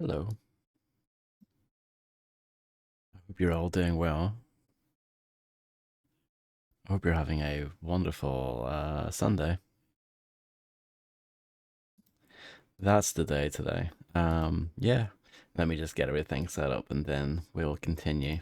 Hello. I hope you're all doing well. I hope you're having a wonderful Sunday. That's the day today. Yeah. Let me just get everything set up and then we'll continue.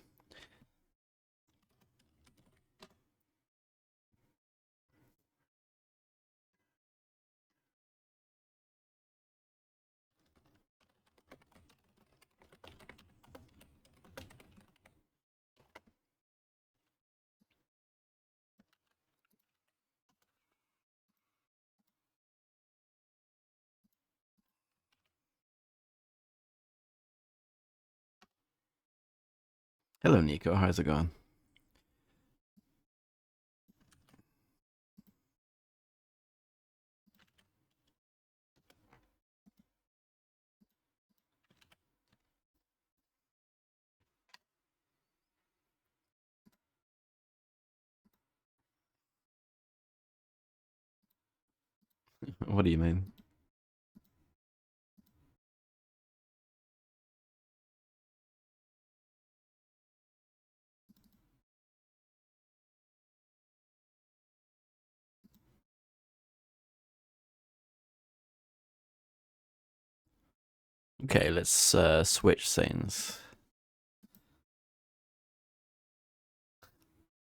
Hello, Nico. How's it going? What do you mean? Okay, let's switch scenes.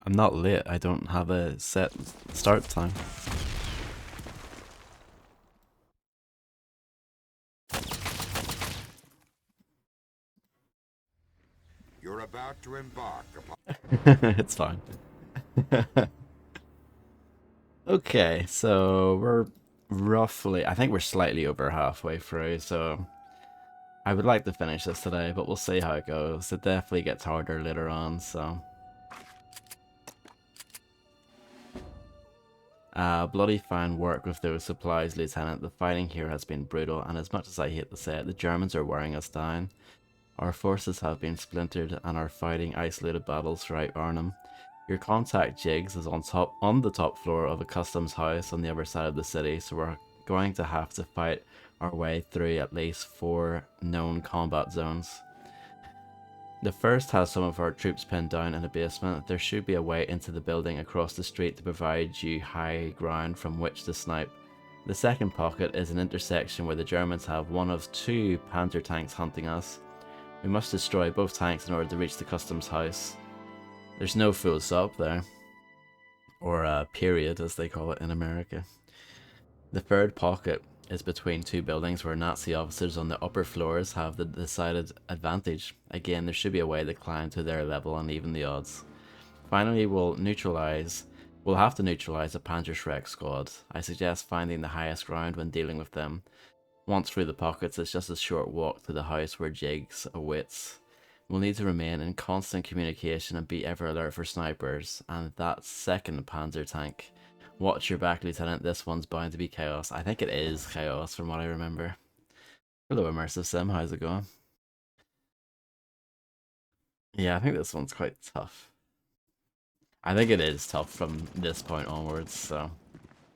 I'm not lit. I don't have a set start time. You're about to embark upon. It's fine. Okay, so we're roughly, I think we're slightly over halfway through, so I would like to finish this today, but we'll see how it goes. It definitely gets harder later on, so. Bloody fine work with those supplies, Lieutenant. The fighting here has been brutal, and as much as I hate to say it, the Germans are wearing us down. Our forces have been splintered and are fighting isolated battles throughout Arnhem. Your contact Jigs is on the top floor of a customs house on the other side of the city, so we're going to have to fight our way through at least 4 known combat zones. The first has some of our troops pinned down in a basement. There should be a way into the building across the street to provide you high ground from which to snipe. The second pocket is an intersection where the Germans have one of 2 Panzer tanks hunting us. We must destroy both tanks in order to reach the customs house. There's no full stop there, or period as they call it in America. The third pocket is between 2 buildings where Nazi officers on the upper floors have the decided advantage. Again, there should be a way to climb to their level and even the odds. Finally, we'll have to neutralize a Panzerschreck squad. I suggest finding the highest ground when dealing with them. Once through the pockets, it's just a short walk to the house where Jigs awaits. We'll need to remain in constant communication and be ever alert for snipers, and that second Panzer tank. Watch your back, Lieutenant. This one's bound to be chaos. I think it is chaos from what I remember. Hello, Immersive Sim. How's it going? Yeah, I think this one's quite tough. I think it is tough from this point onwards, so.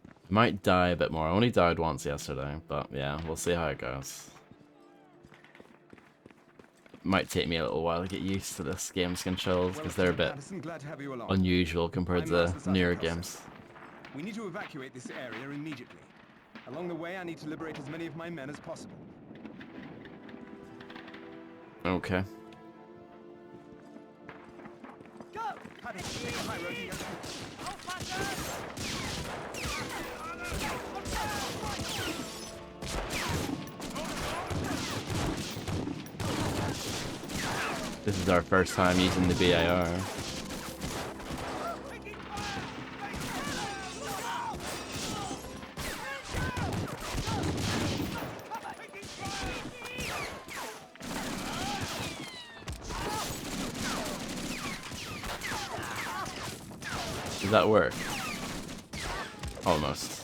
I might die a bit more. I only died once yesterday, but yeah, we'll see how it goes. It might take me a little while to get used to this game's controls, because they're a bit unusual compared to newer games. We need to evacuate this area immediately. Along the way, I need to liberate as many of my men as possible. Okay. Go! Paddy, take a high road and get This is our first time using the BIR. Does that work? Almost.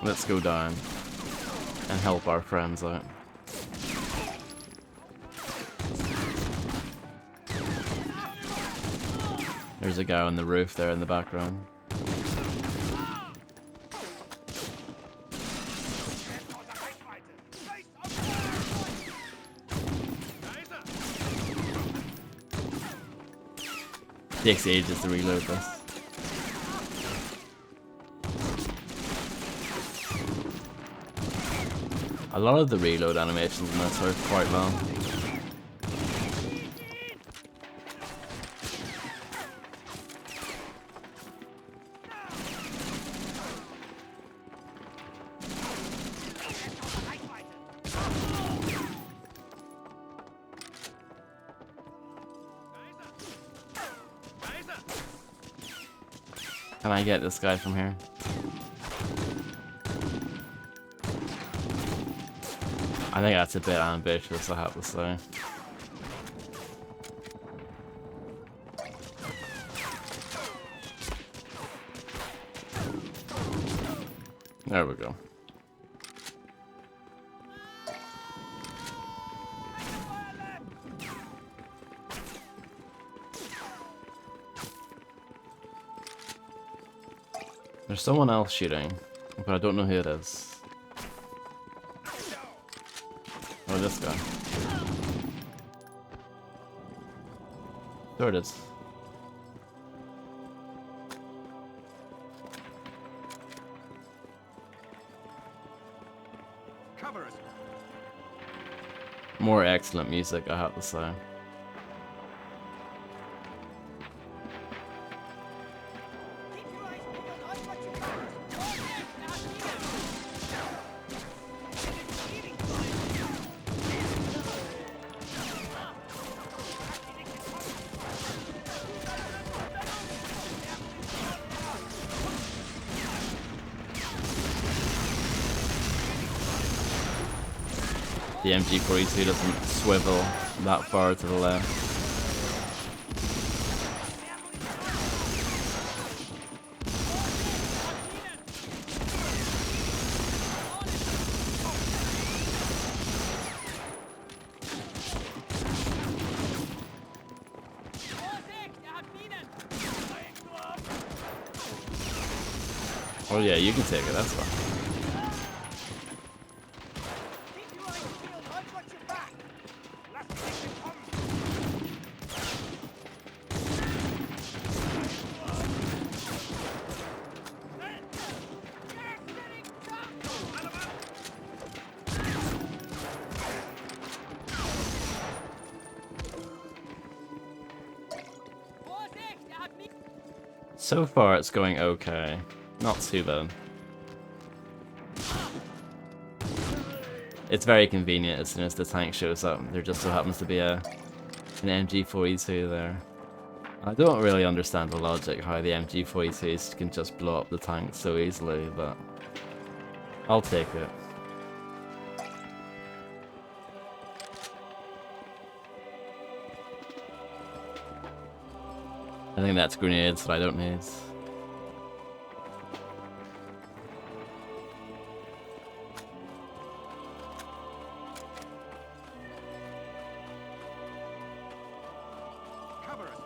Let's go down and help our friends out. There's a guy on the roof there in the background. Takes ages to reload this. A lot of the reload animations in this are quite long. Can I get this guy from here? I think that's a bit ambitious, I have to say. There we go. There's someone else shooting, but I don't know who it is. Oh, this guy. There it is. Cover us. More excellent music, I have to say. The MG42 doesn't swivel that far to the left. Oh yeah, you can take it, that's fine. So far it's going okay. Not too bad. It's very convenient as soon as the tank shows up. There just so happens to be an MG42 there. I don't really understand the logic how the MG42s can just blow up the tank so easily, but I'll take it. I think that's grenades that I don't need. Cover us.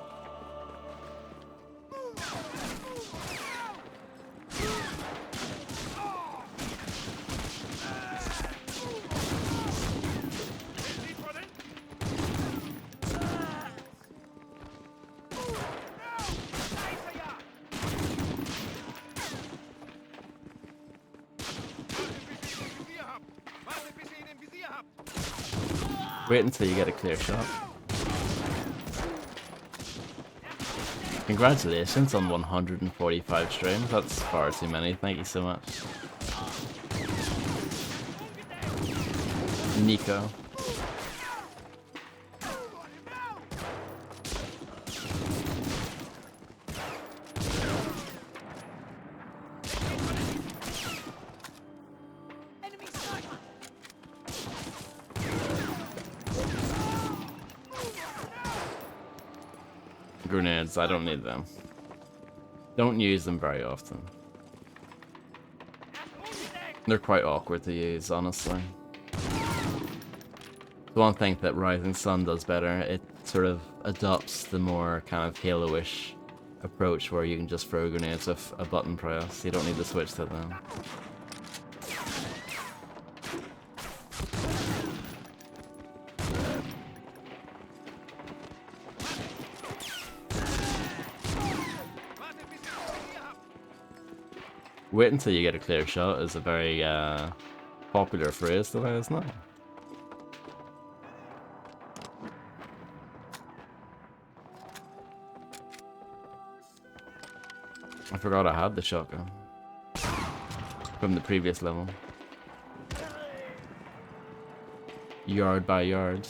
Wait until you get a clear shot. Congratulations on 145 streams, that's far too many, thank you so much. Nico. Grenades, I don't need them. Don't use them very often. They're quite awkward to use, honestly. The one thing that Rising Sun does better, it sort of adopts the more kind of Halo-ish approach where you can just throw grenades with a button press. You don't need to switch to them. Wait until you get a clear shot is a very popular phrase today, isn't it? I forgot I had the shotgun from the previous level. Yard by yard.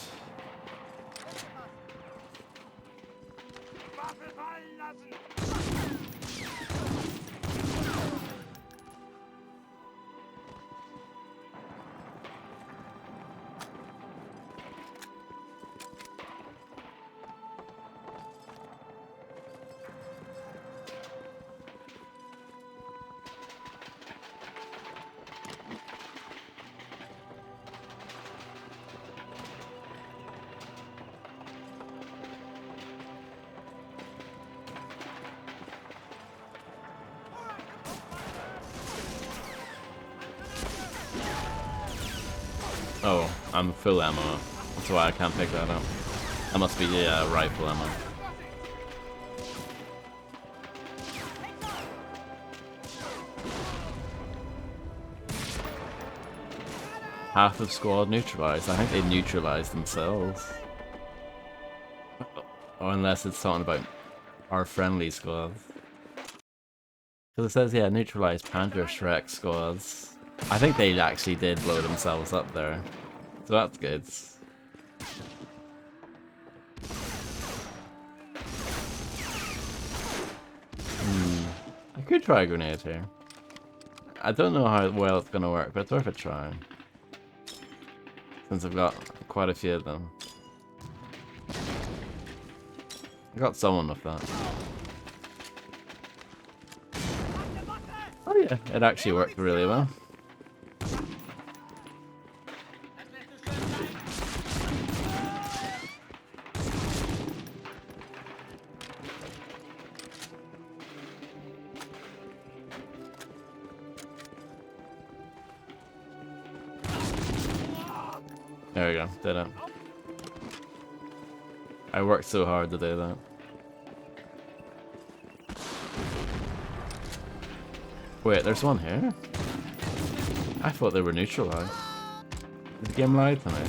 Oh, I'm full ammo. That's why I can't pick that up. That must be the rifle ammo. Half of squad neutralized. I think they neutralized themselves. Or unless it's something about our friendly squads. Because it says, yeah, neutralized Panther Shrek squads. I think they actually did blow themselves up there. So that's good. I could try a grenade here. I don't know how well it's gonna work, but it's worth a try. Since I've got quite a few of them. I got someone with that. Oh yeah, it actually worked really well. There we go, did it. I worked so hard to do that. Wait, there's one here? I thought they were neutralized. Did the game lie to me?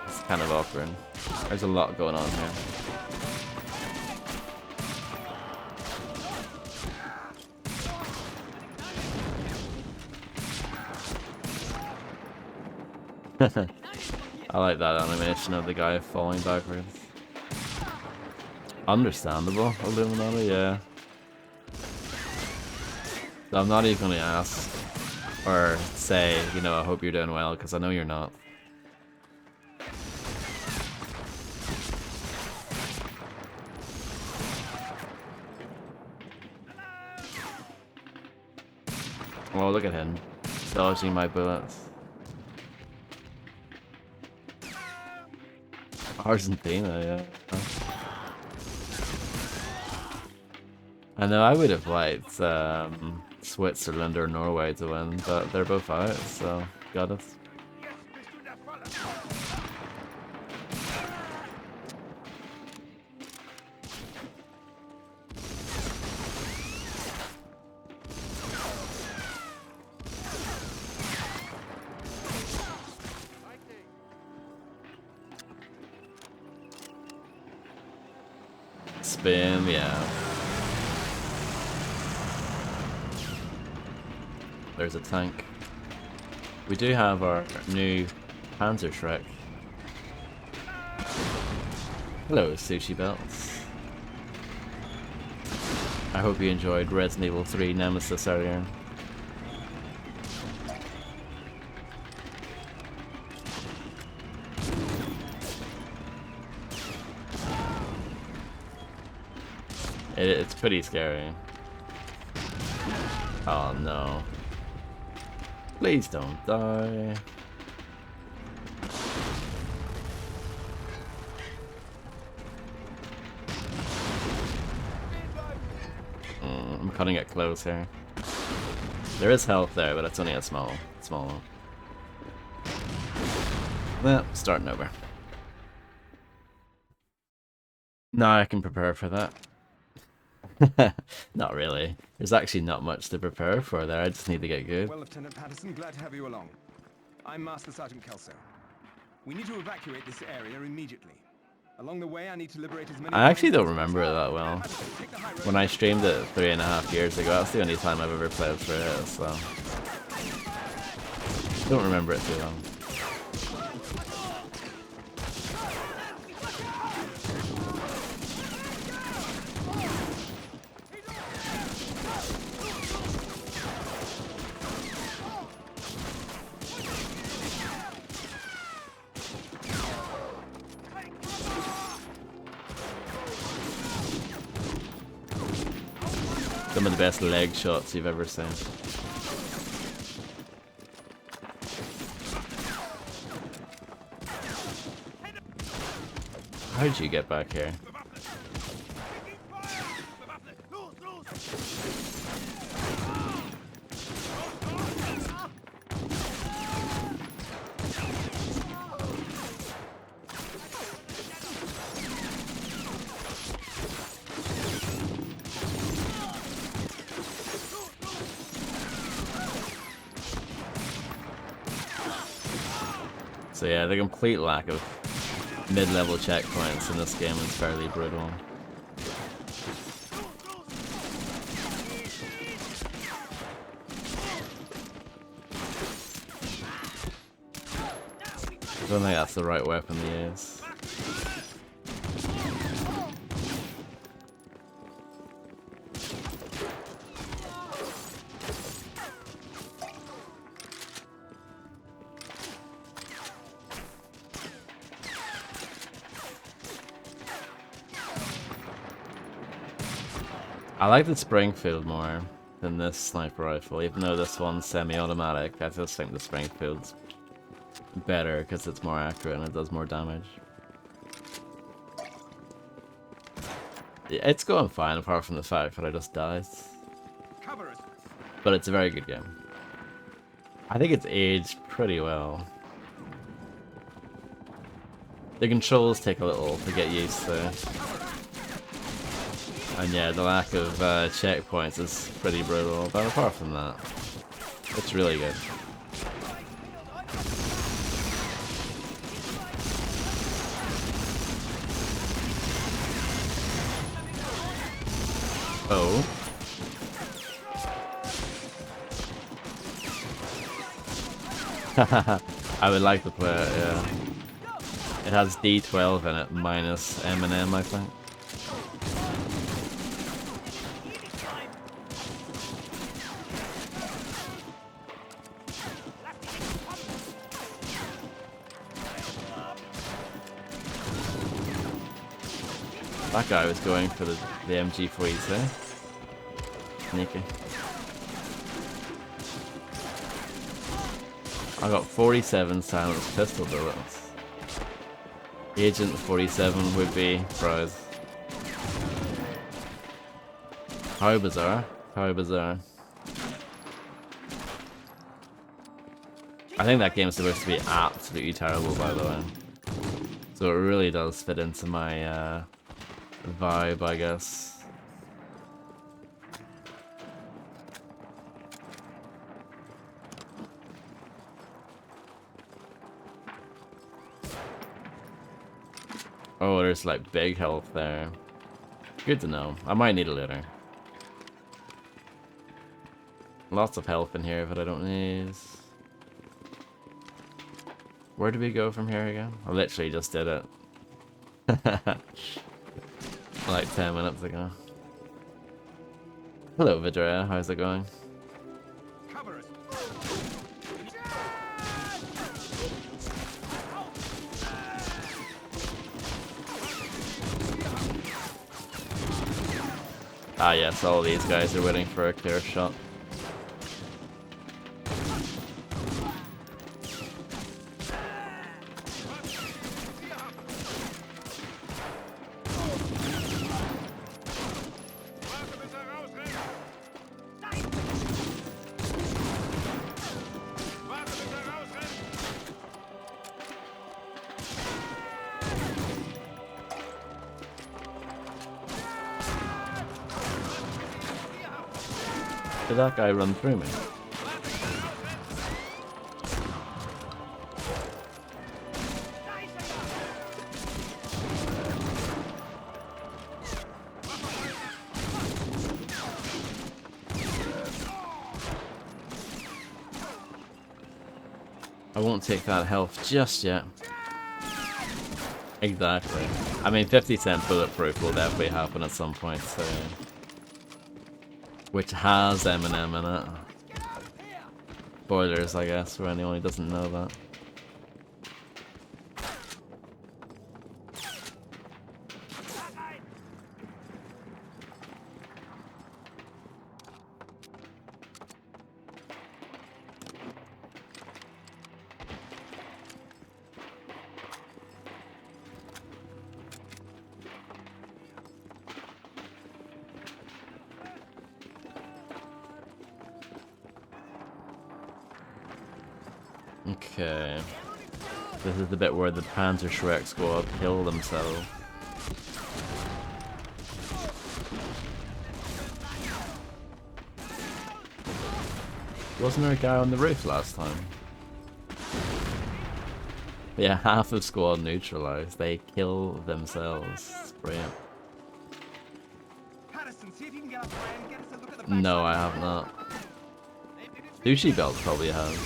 It's kind of awkward. There's a lot going on here. I like that animation of the guy falling backwards. Understandable, Illuminati, yeah. So I'm not even going to ask or say, you know, I hope you're doing well, because I know you're not. Oh, look at him, dodging my bullets. Argentina, yeah. I know I would have liked Switzerland or Norway to win, but they're both out, so got it. Spin, yeah. There's a tank. We do have our new Panzer Shrek. Hello, sushi belts. I hope you enjoyed Resident Evil 3 Nemesis earlier. It's pretty scary. Oh no. Please don't die. I'm cutting it close here. There is health there, but it's only a small one. Well, starting over. Now I can prepare for that. Not really. There's actually not much to prepare for there. I just need to get good. Well, Lieutenant Patterson, glad to have you along. I'm Master Sergeant Kelso. We need to evacuate this area immediately. Along the way, I need to liberate as many... I actually don't remember it that well. When I streamed it 3.5 years ago, that's the only time I've ever played through it, so... Don't remember it too long. Some of the best leg shots you've ever seen. How did you get back here? So yeah, the complete lack of mid-level checkpoints in this game is fairly brutal. I don't think that's the right weapon to use. I like the Springfield more than this sniper rifle, even though this one's semi-automatic. I just think the Springfield's better because it's more accurate and it does more damage. Yeah, it's going fine apart from the fact that I just died. But it's a very good game. I think it's aged pretty well. The controls take a little to get used to. And yeah, the lack of checkpoints is pretty brutal, but apart from that, it's really good. Oh. I would like to play it, yeah. It has D12 in it, minus M&M, I think. That guy was going for the MG42. Sneaky. I got 47 silenced pistol bullets. Agent 47 would be proud. How bizarre. How bizarre. I think that game's supposed to be absolutely terrible, by the way. So it really does fit into my vibe, I guess. Oh, there's like big health there. Good to know. I might need it later. Lots of health in here, but I don't need. Where do we go from here again? I literally just did it. Like 10 minutes ago. Hello, Vidrea. How's it going? Cover us. Ah, yes, all these guys are waiting for a clear shot. Did that guy run through me? I won't take that health just yet. Exactly. I mean, 50% bulletproof will definitely happen at some point, so... Which has Eminem in it. Spoilers, I guess, for anyone who doesn't know that. Okay. This is the bit where the Panzer Shrek squad kill themselves. Wasn't there a guy on the roof last time? Yeah, half of squad neutralized. They kill themselves. It's brilliant. Patterson, see if you can get up there and get us a look at the No, I backside. have not. Sushi Belt probably has.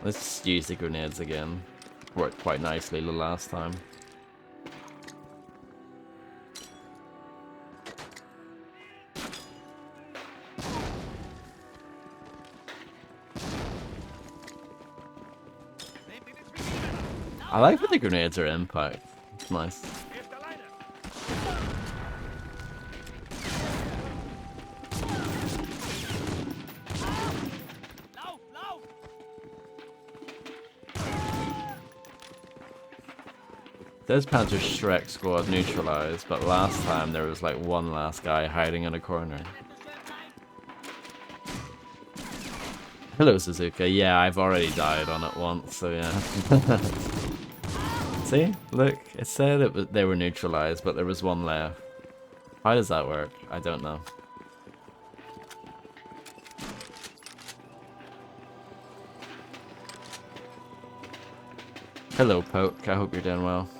Let's use the grenades again. Worked quite nicely the last time. I like that the grenades are impact. It's nice. There's Panzer Shrek squad neutralized, but last time there was like one last guy hiding in a corner. Hello, Suzuka. Yeah, I've already died on it once, so yeah. See? Look, it said they were neutralized, but there was one left. How does that work? I don't know. Hello, Poke. I hope you're doing well.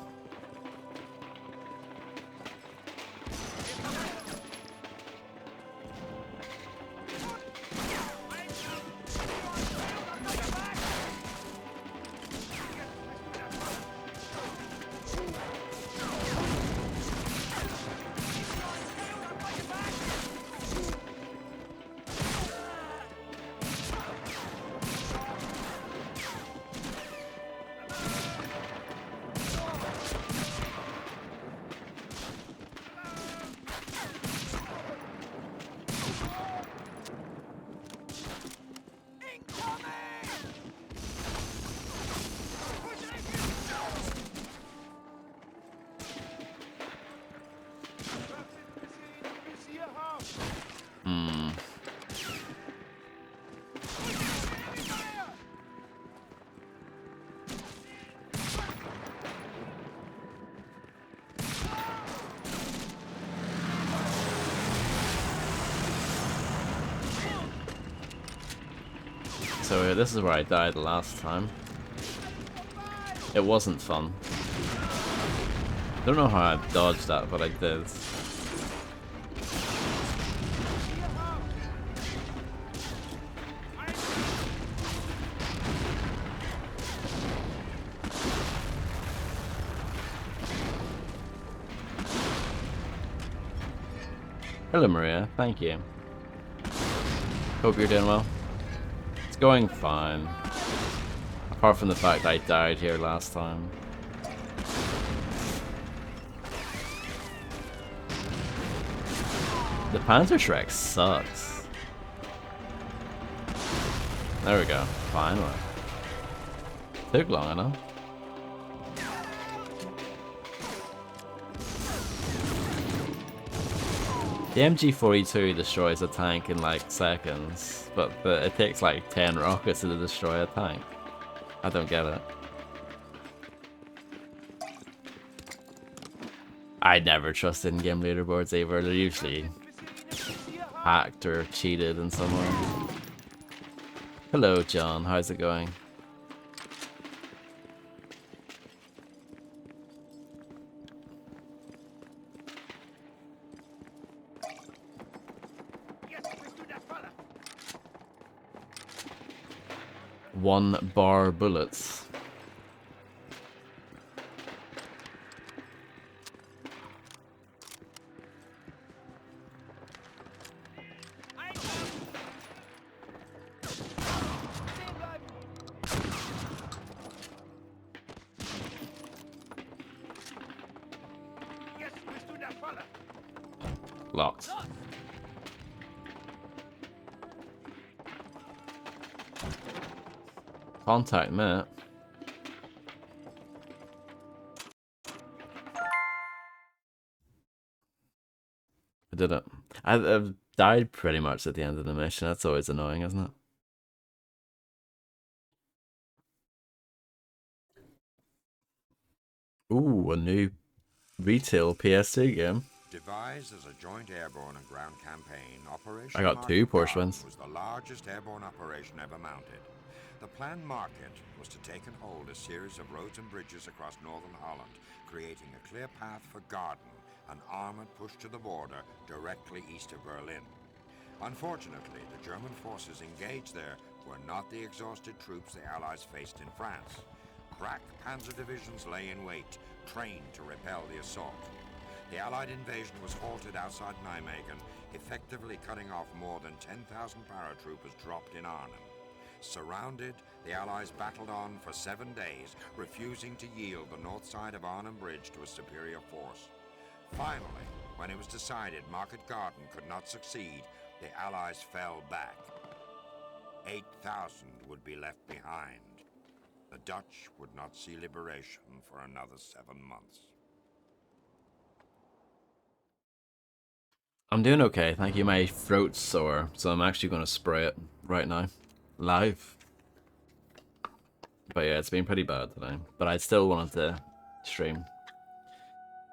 So this is where I died last time. It wasn't fun. Don't know how I dodged that, but I did. Hello, Maria. Thank you. Hope you're doing well. It's going fine. Apart from the fact I died here last time. The Panzer Shrek sucks. There we go. Finally. Took long enough. The MG42 destroys a tank in like seconds, but it takes like 10 rockets to destroy a tank. I don't get it. I never trust in-game leaderboards either. They're usually hacked or cheated in some way. Hello, John. How's it going? One bar bullets. Locked. Contact me. I did it. I've died pretty much at the end of the mission. That's always annoying, isn't it? Ooh, a new retail PS2 game. Devised as a joint airborne and ground campaign, Operation I got 2 Market Porsche Garden wins. was the largest airborne operation ever mounted. The planned market was to take and hold a series of roads and bridges across northern Holland, creating a clear path for Garden, an armored push to the border directly east of Berlin. Unfortunately, the German forces engaged there were not the exhausted troops the Allies faced in France. Crack panzer divisions lay in wait, trained to repel the assault. The Allied invasion was halted outside Nijmegen, effectively cutting off more than 10,000 paratroopers dropped in Arnhem. Surrounded, the Allies battled on for 7 days, refusing to yield the north side of Arnhem Bridge to a superior force. Finally, when it was decided Market Garden could not succeed, the Allies fell back. 8,000 would be left behind. The Dutch would not see liberation for another 7 months. I'm doing okay, thank you. My throat's sore, so I'm actually going to spray it right now. Live. But yeah, it's been pretty bad today. But I still wanted to stream.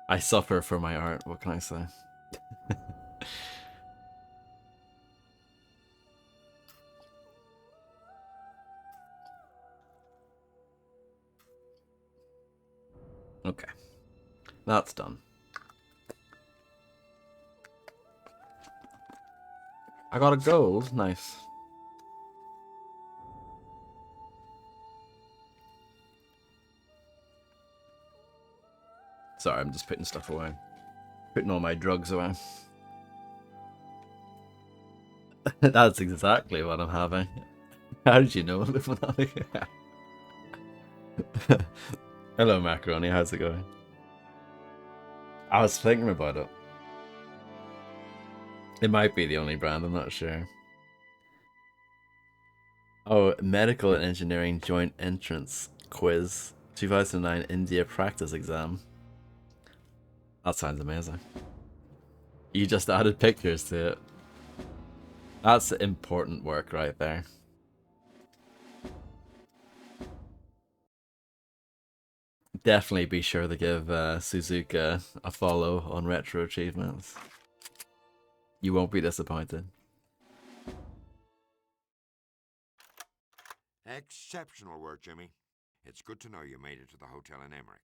I suffer for my art, what can I say? Okay. That's done. I got a gold. Nice. Sorry, I'm just putting stuff away. Putting all my drugs away. That's exactly what I'm having. How did you know, Illuminati? Hello, Macaroni. How's it going? I was thinking about it. It might be the only brand, I'm not sure. Oh, Medical and Engineering Joint Entrance Quiz 2009 India Practice Exam. That sounds amazing. You just added pictures to it. That's important work right there. Definitely be sure to give Suzuka a follow on Retro Achievements. You won't be disappointed. Exceptional work, Jimmy. It's good to know you made it to the hotel in Emmerich.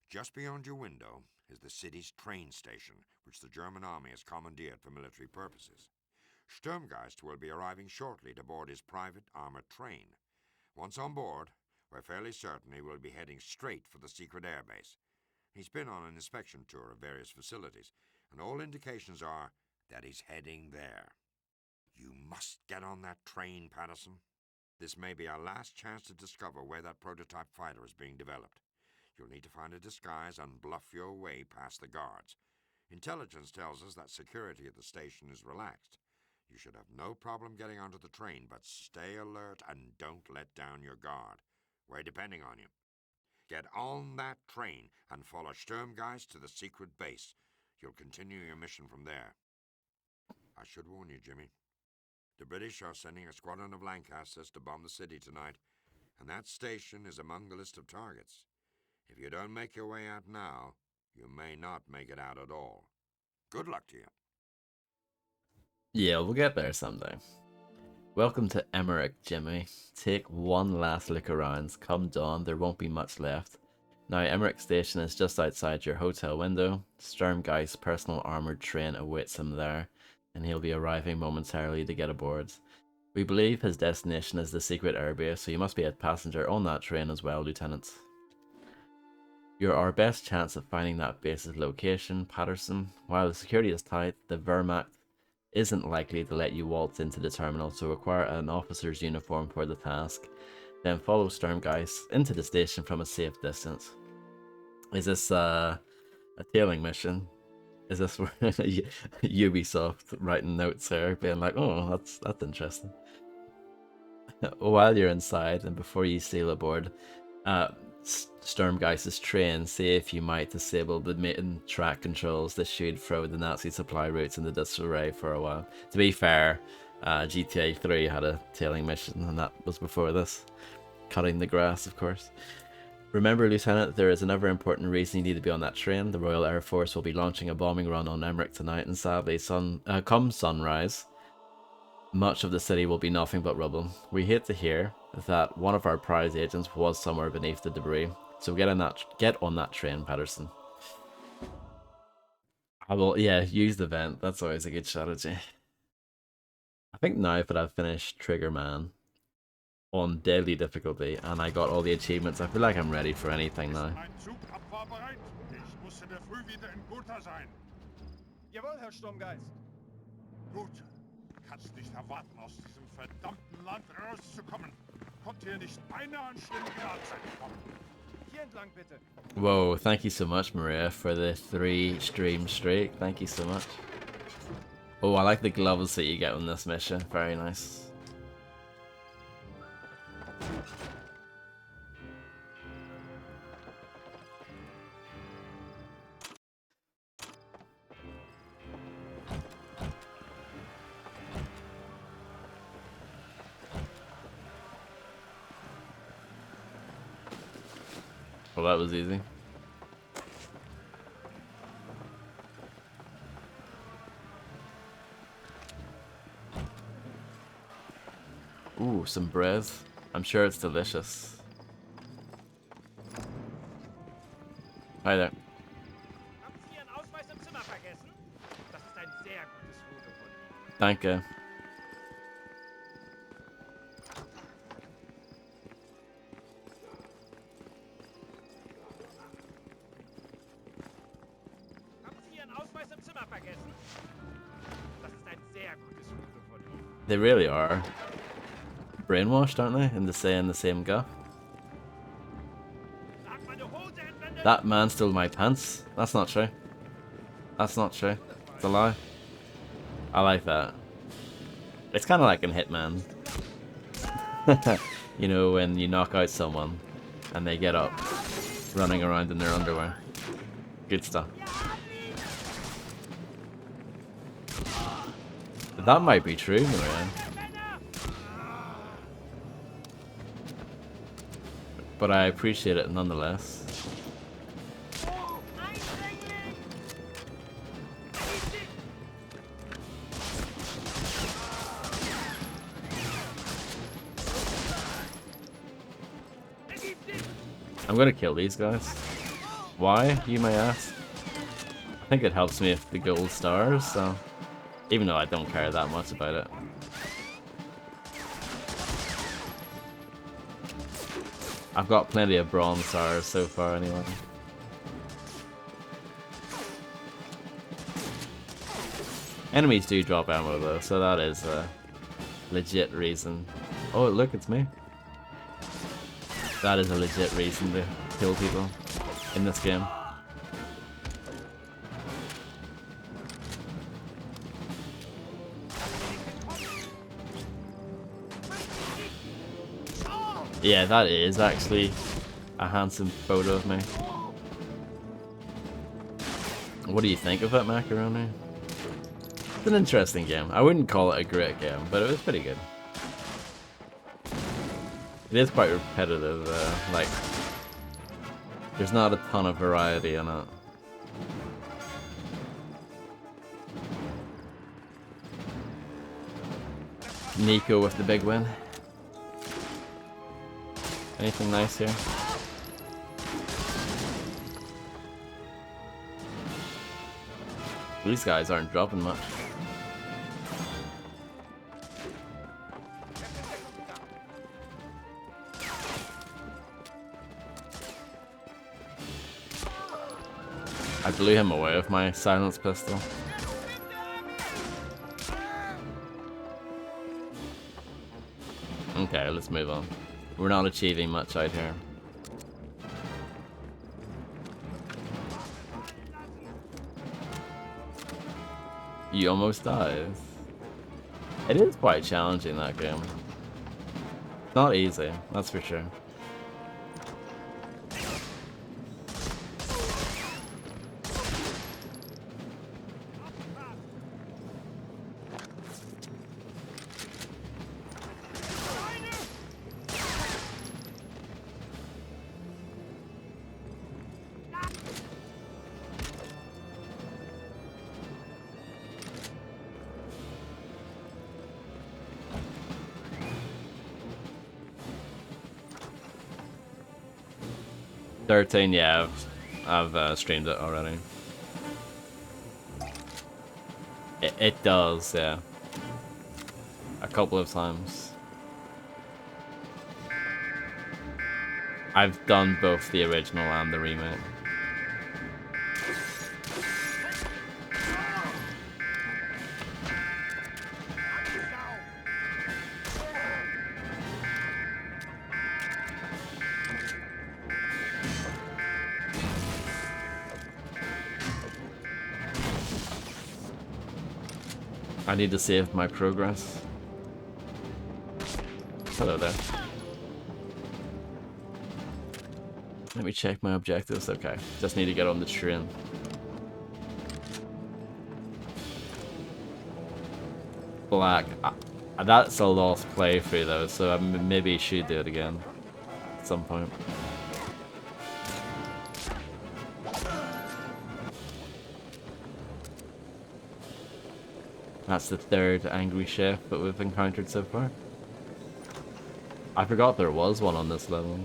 Just beyond your window is the city's train station, which the German army has commandeered for military purposes. Sturmgeist will be arriving shortly to board his private armored train. Once on board, we're fairly certain he will be heading straight for the secret airbase. He's been on an inspection tour of various facilities, and all indications are that he's heading there. You must get on that train, Patterson. This may be our last chance to discover where that prototype fighter is being developed. You'll need to find a disguise and bluff your way past the guards. Intelligence tells us that security at the station is relaxed. You should have no problem getting onto the train, but stay alert and don't let down your guard. We're depending on you. Get on that train and follow Sturmgeist to the secret base. You'll continue your mission from there. I should warn you, Jimmy. The British are sending a squadron of Lancasters to bomb the city tonight, and that station is among the list of targets. If you don't make your way out now, you may not make it out at all. Good luck to you. Yeah, we'll get there someday. Welcome to Emmerich, Jimmy. Take one last look around. Come dawn, there won't be much left. Now, Emmerich Station is just outside your hotel window. Sturmgeist's personal armoured train awaits him there, and he'll be arriving momentarily to get aboard. We believe his destination is the secret airbase, so you must be a passenger on that train as well, Lieutenant. You're our best chance of finding that base's location, Patterson. While the security is tight, the Wehrmacht isn't likely to let you waltz into the terminal, so require an officer's uniform for the task. Then follow Sturmgeist into the station from a safe distance. Is this a tailing mission? Is this where Ubisoft writing notes here, being like, oh, that's interesting. While you're inside and before you sail aboard, Sturmgeist's train, see if you might disable the main track controls that should throw the Nazi supply routes into disarray for a while. To be fair, GTA 3 had a tailing mission, and that was before this. Cutting the grass, of course. Remember, Lieutenant, there is another important reason you need to be on that train. The Royal Air Force will be launching a bombing run on Emmerich tonight, and sadly, come sunrise, much of the city will be nothing but rubble. We hate to hear that one of our prize agents was somewhere beneath the debris, so get on that train, Patterson. I will, yeah, use the vent. That's always a good strategy. I think now that I've finished Trigger Man on deadly difficulty and I got all the achievements, I feel like I'm ready for anything now. Jawohl, Herr Sturmgeist. Gut. Kannst nicht erwarten, aus diesem verdammten Land rauszukommen. Kommt hier nicht beinahe an schlimme Gradzeit kommen. Hier entlang, bitte. Whoa, thank you so much, Maria, for the 3 stream streak. Thank you so much. Oh, I like the gloves that you get on this mission. Very nice. Well, that was easy. Ooh, some bread. I'm sure it's delicious. Hi there. Haben Sie Ihren Ausweis im Zimmer vergessen? Das ist ein sehr gutes Foto von Ihnen. Danke. Haben Sie Ihren Ausweis im Zimmer vergessen? Das ist ein sehr gutes Foto von Ihnen. They really are brainwashed, aren't they? Into saying the same guff. Sag meine Hose entwendet. That man stole my pants. That's not true. That's not true. It's a lie. I like that. It's kind of like in Hitman. You know, when you knock out someone and they get up running around in their underwear. Good stuff. That might be true, Maria. But I appreciate it nonetheless. I'm gonna kill these guys. Why, you may ask? I think it helps me with the gold stars, so... Even though I don't care that much about it. I've got plenty of bronze stars so far anyway. Enemies do drop ammo though, so that is a legit reason. Oh look, it's me. That is a legit reason to kill people in this game. Yeah, that is actually a handsome photo of me. What do you think of it, Macaroni? It's an interesting game. I wouldn't call it a great game, but it was pretty good. It is quite repetitive, like, there's not a ton of variety in it. Nico with the big win. Anything nice here? These guys aren't dropping much. I blew him away with my silence pistol. Okay, let's move on. We're not achieving much out here. You almost died. It is quite challenging, that game. Not easy, that's for sure. Yeah, I've streamed it already. It does, yeah. A couple of times. I've done both the original and the remake. I need to save my progress. Hello there. Let me check my objectives. Okay, just need to get on the train. Black. That's a lost playthrough though, so I maybe should do it again at some point. That's the third angry chef that we've encountered so far. I forgot there was one on this level.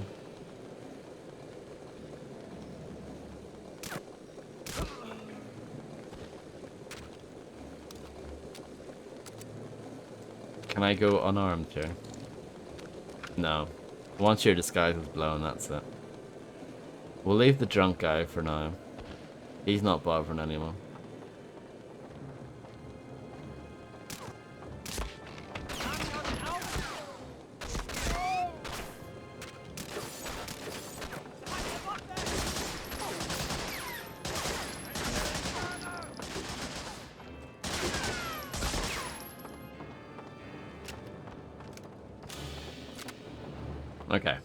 Can I go unarmed here? No. Once your disguise is blown, that's it. We'll leave the drunk guy for now. He's not bothering anyone. Okay.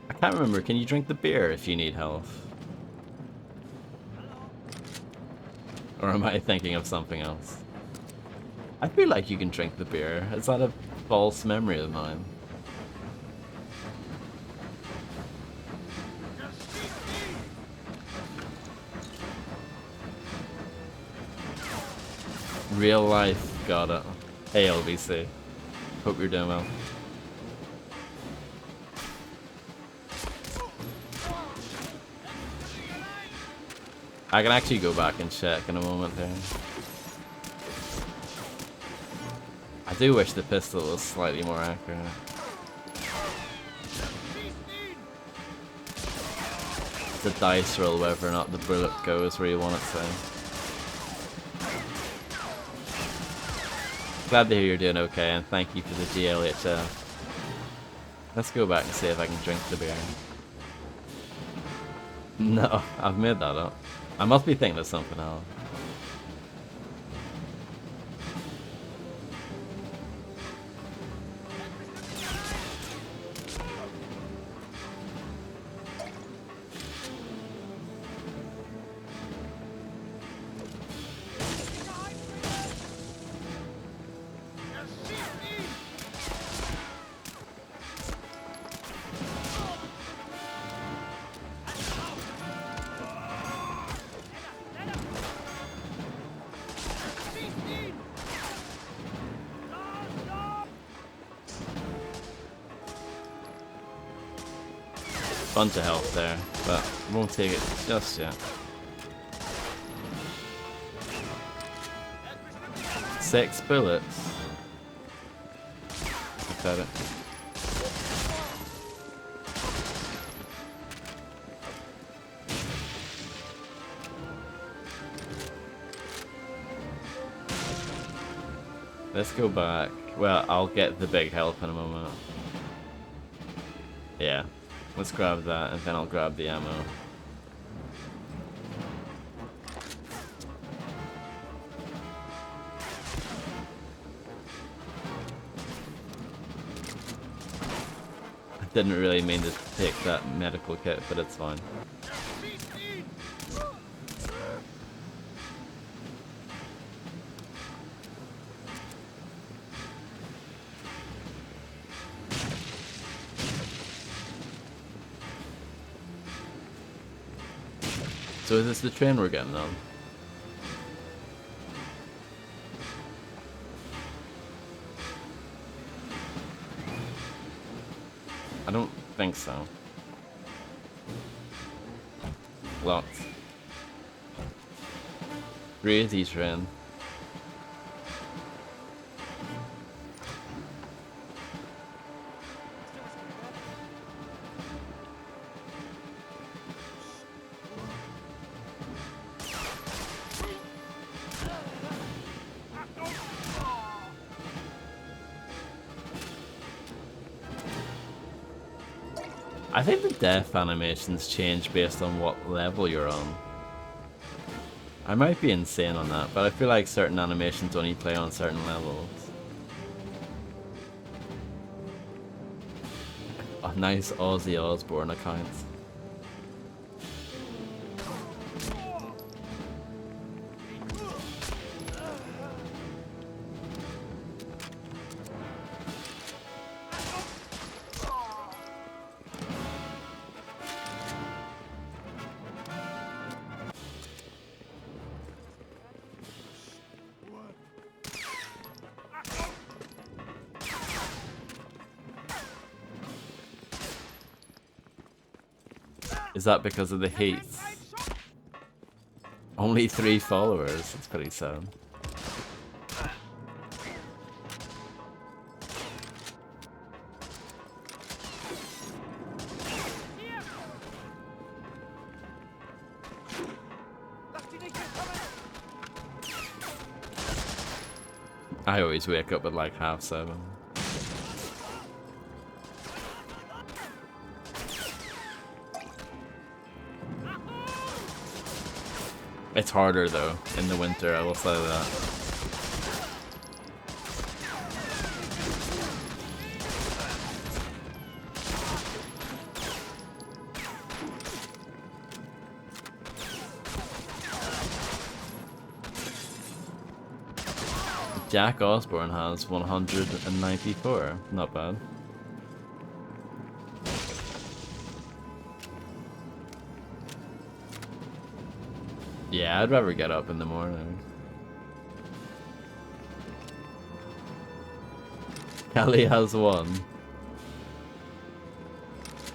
I can't remember, can you drink the beer if you need health? Or am I thinking of something else? I feel like you can drink the beer. Is that a false memory of mine? Real life. Got it. Hey LBC. Hope you're doing well. I can actually go back and check in a moment here. I do wish the pistol was slightly more accurate. a dice roll whether or not the bullet goes where you want it to. Glad to hear you're doing okay, and thank you for the GLHF. Let's go back and see if I can drink the beer. No, I've made that up. I must be thinking of something else. Bunch of health there, but won't take it just yet. 6 bullets. Pathetic. Let's go back. Well, I'll get the big help in a moment. Yeah. Let's grab that, and then I'll grab the ammo. I didn't really mean to take that medical kit, but it's fine. So is this the train we're getting on? I don't think so. Locked. Crazy train. I think the death animations change based on what level you're on. I might be insane on that, but I feel like certain animations only play on certain levels. A nice Ozzy Osbourne account. Is that because of the heat? Only 3 followers. That's pretty sad. I always wake up at like 7:30. It's harder though in the winter, I will say that. Jack Osborne has 194. Not bad. Yeah, I'd rather get up in the morning. Kelly has 1.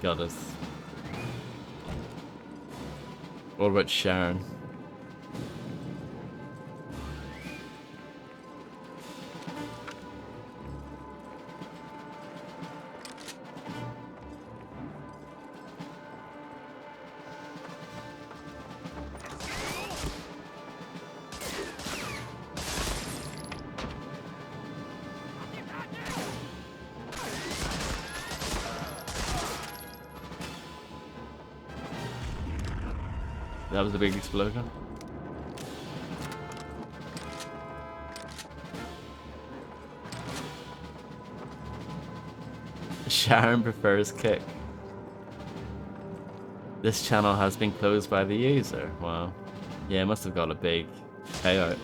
Got us. What about Sharon? That was a big explosion. Sharon prefers kick. This channel has been closed by the user. Wow. Yeah, it must have got a big payout.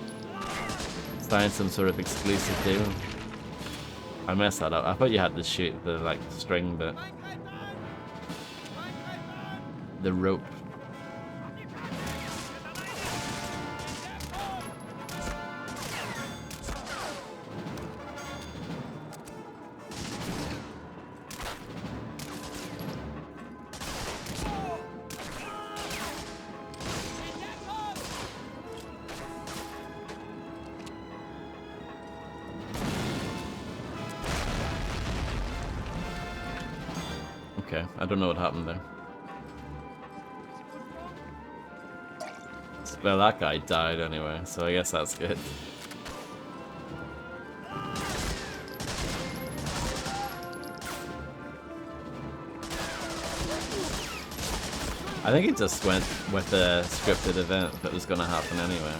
Signed some sort of exclusive deal. I messed that up. I thought you had to shoot the like string bit. The rope. Okay, I don't know what happened there. Well, that guy died anyway, so I guess that's good. I think it just went with a scripted event that was going to happen anyway.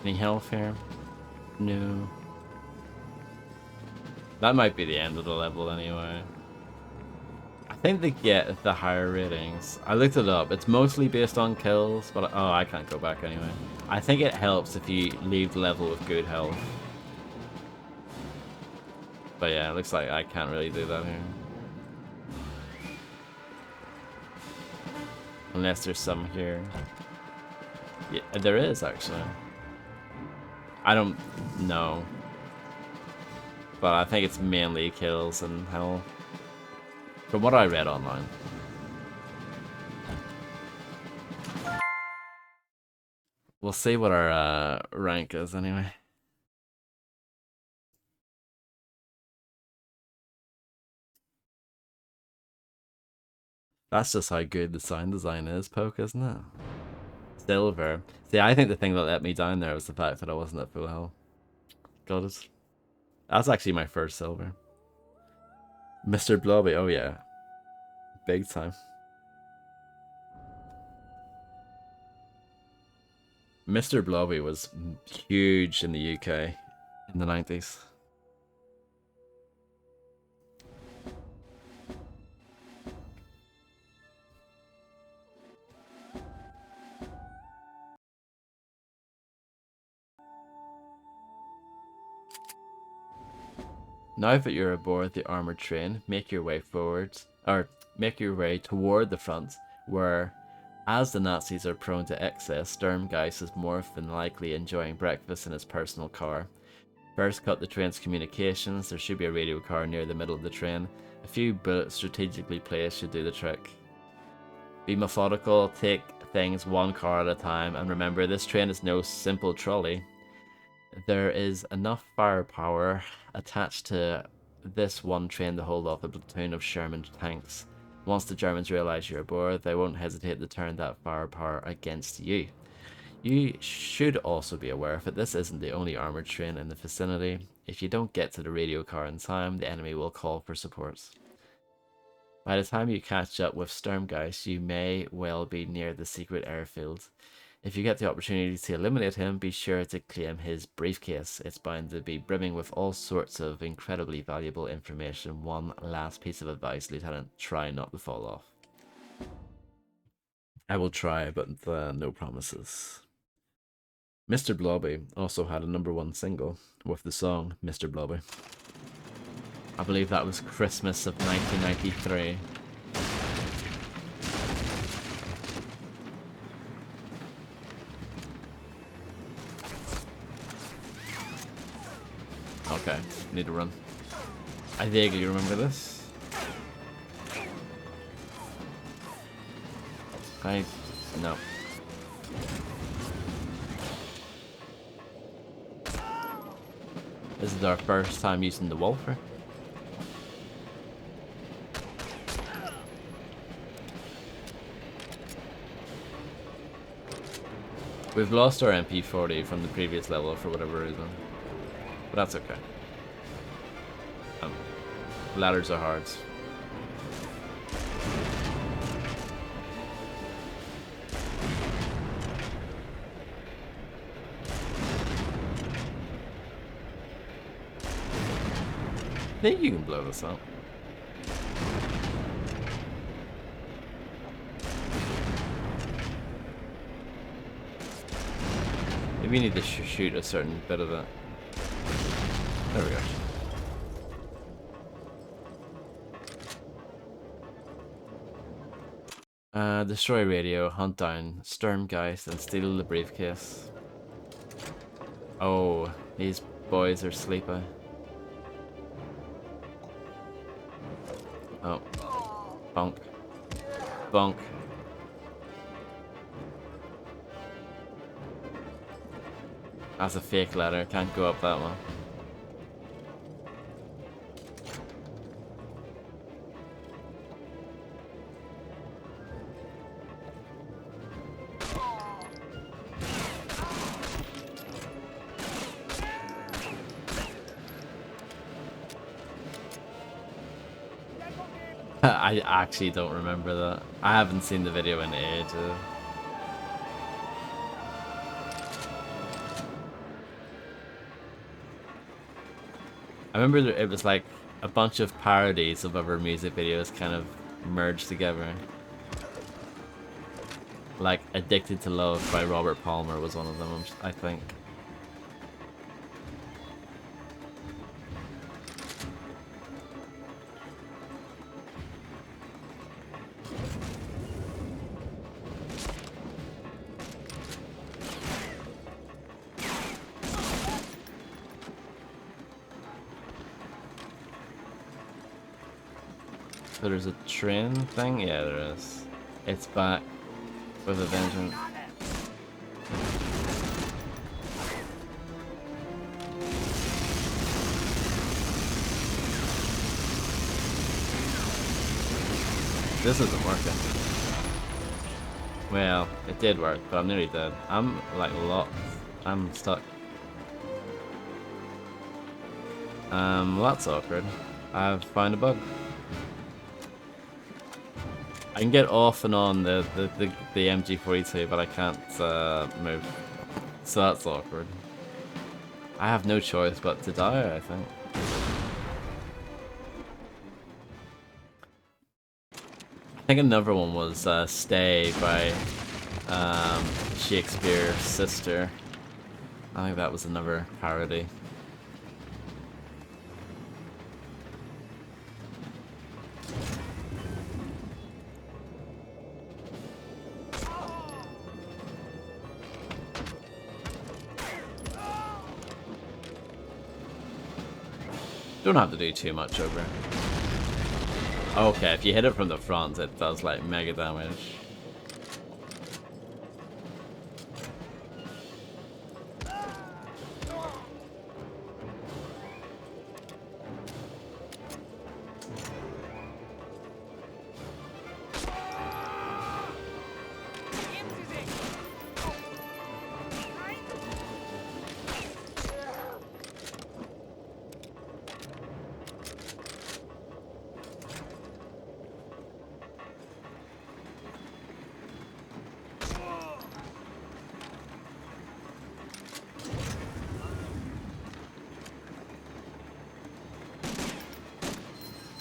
Any health here? No. That might be the end of the level anyway. I think they get the higher ratings. I looked it up. It's mostly based on kills, but oh, I can't go back anyway. I think it helps if you leave the level with good health. But yeah, it looks like I can't really do that here. Unless there's some here. Yeah, there is actually. I don't know. But I think it's mainly kills and health. From what I read online. We'll see what our rank is anyway. That's just how good the sound design is, Poke, isn't it? Silver. See, I think the thing that let me down there was the fact that I wasn't at full health. Got it. That's actually my first silver. Mr. Blobby, oh yeah. Big time. Mr. Blobby was huge in the UK in the 90s. Now that you're aboard the armored train, make your way forward, or make your way toward the front, where, as the Nazis are prone to excess, Sturmgeist is more than likely enjoying breakfast in his personal car. First, cut the train's communications. There should be a radio car near the middle of the train. A few bullets strategically placed should do the trick. Be methodical, take things one car at a time, and remember, this train is no simple trolley. There is enough firepower attached to this one train to hold off a platoon of Sherman tanks. Once the Germans realize you're aboard, they won't hesitate to turn that firepower against you. You should also be aware that this isn't the only armored train in the vicinity. If you don't get to the radio car in time, the enemy will call for support. By the time you catch up with Sturmgeist, you may well be near the secret airfield. If you get the opportunity to eliminate him, be sure to claim his briefcase. It's bound to be brimming with all sorts of incredibly valuable information. One last piece of advice, Lieutenant, try not to fall off. I will try, but no promises. Mr. Blobby also had a #1 single with the song Mr. Blobby. I believe that was Christmas of 1993. Okay, need to run. I vaguely remember this. No. This is our first time using the Wolfer. We've lost our MP40 from the previous level for whatever reason. But that's okay. Ladders are hard. I think you can blow this up. Maybe you need to shoot a certain bit of it. There we go. Destroy radio, hunt down Sturmgeist, and steal the briefcase. Oh, these boys are sleepy. Oh. Bonk. Bonk. That's a fake ladder, can't go up that one. I actually don't remember that. I haven't seen the video in ages. I remember it was like a bunch of parodies of other music videos kind of merged together. Like Addicted to Love by Robert Palmer was one of them, I think. So there's a train thing? Yeah, there is. It's back with a vengeance. This isn't working. Well, it did work, but I'm nearly dead. I'm like locked. I'm stuck. Well, that's awkward. I've found a bug. I can get off and on the MG42, but I can't move. So that's awkward. I have no choice but to die, I think. I think another one was Stay by Shakespeare's sister. I think that was another parody. Don't have to do too much over. Okay, if you hit it from the front, it does like mega damage.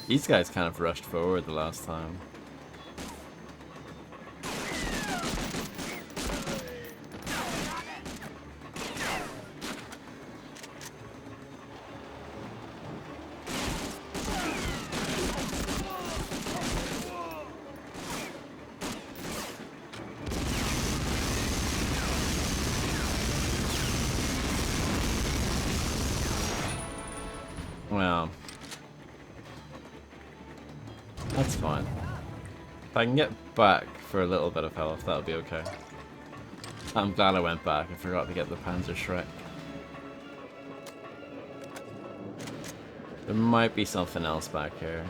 These guys kind of rushed forward the last time. Well, that's fine. If I can get back for a little bit of health, that'll be okay. I'm glad I went back. I forgot to get the Panzer Shrek. There might be something else back here.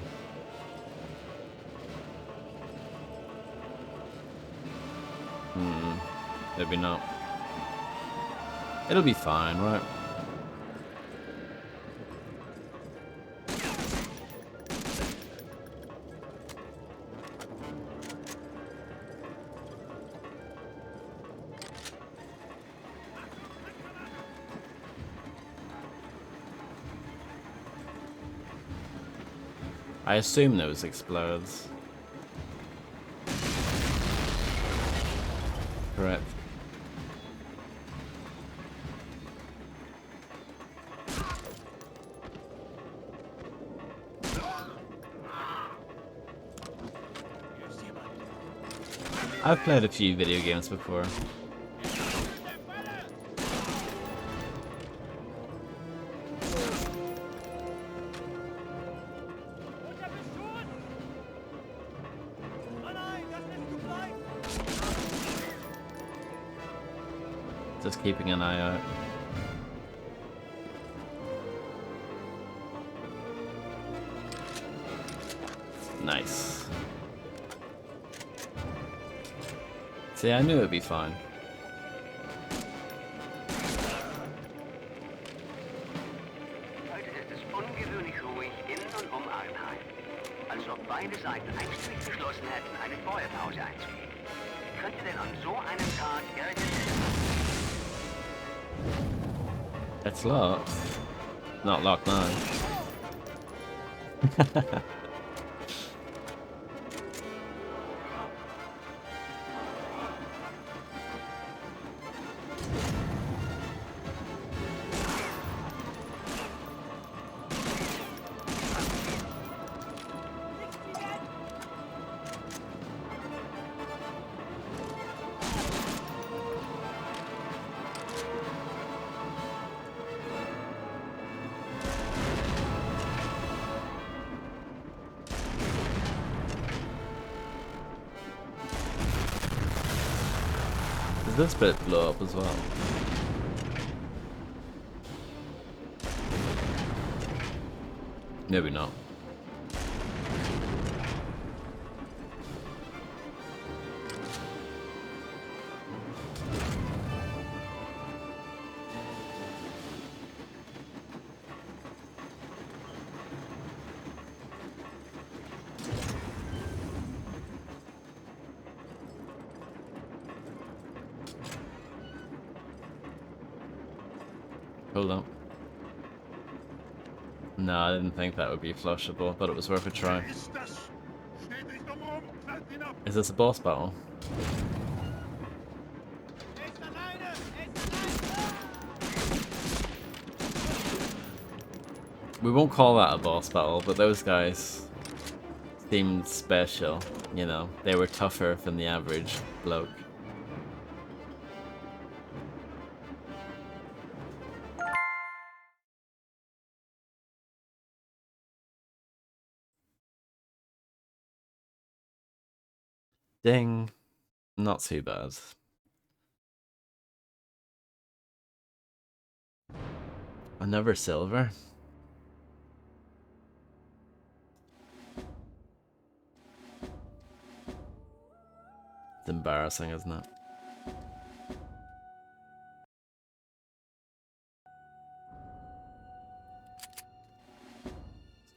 Maybe not. It'll be fine, right? I assume those explodes. Correct. I've played a few video games before. Just keeping an eye out. Nice. See, I knew it'd be fine. Heute ist es ungewöhnlich ruhig in und um Arnheim. Als ob beide Seiten einstimmig beschlossen hätten, eine Feuerpause einzulegen. Könnte denn an so einem Tag irgendetwas... It's locked. Not locked now. Does this bit blow up as well? Maybe not. Hold on. No, I didn't think that would be flushable, but it was worth a try. Ist das? Steht nicht rum, knallt ihn ab! Is this a boss battle? We won't call that a boss battle, but those guys seemed special, you know. They were tougher than the average bloke. Ding. Not too bad. Another silver. It's embarrassing, isn't it?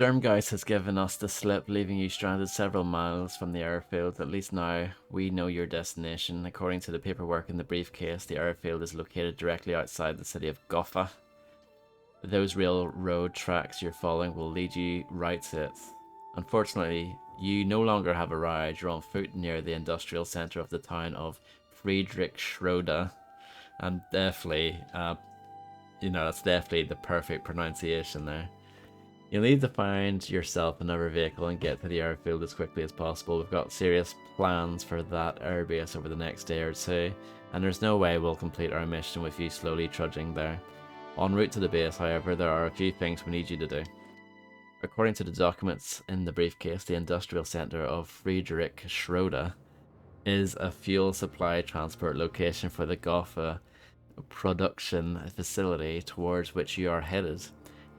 Stormgeist has given us the slip, leaving you stranded several miles from the airfield. At least now we know your destination. According to the paperwork in the briefcase, the airfield is located directly outside the city of Gotha. Those railroad tracks you're following will lead you right to it. Unfortunately, you no longer have a ride. You're on foot near the industrial center of the town of Friedrichsrode. And definitely, that's definitely the perfect pronunciation there. You'll need to find yourself another vehicle and get to the airfield as quickly as possible. We've got serious plans for that airbase over the next day or two, and there's no way we'll complete our mission with you slowly trudging there. En route to the base, however, there are a few things we need you to do. According to the documents in the briefcase, the industrial center of Friedrichsrode is a fuel supply transport location for the Gotha production facility towards which you are headed.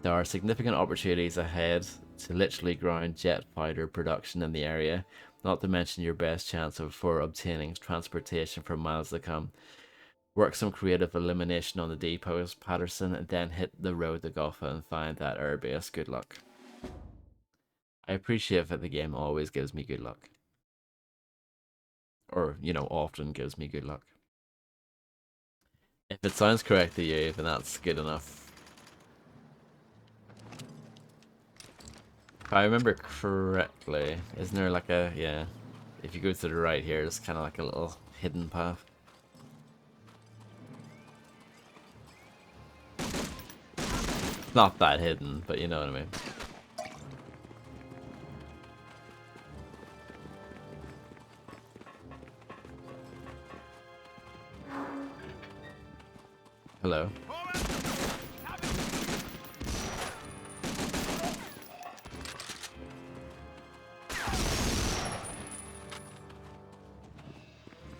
There are significant opportunities ahead to literally ground jet fighter production in the area, not to mention your best chance for obtaining transportation for miles to come. Work some creative elimination on the depots, Patterson, and then hit the road to Gotha and find that airbase. Good luck. I appreciate that the game always gives me good luck. Or, you know, often gives me good luck. If it sounds correct to you, then that's good enough. If I remember correctly, isn't there like a, yeah, if you go to the right here, it's kind of like a little hidden path. Not that hidden, but you know what I mean. Hello.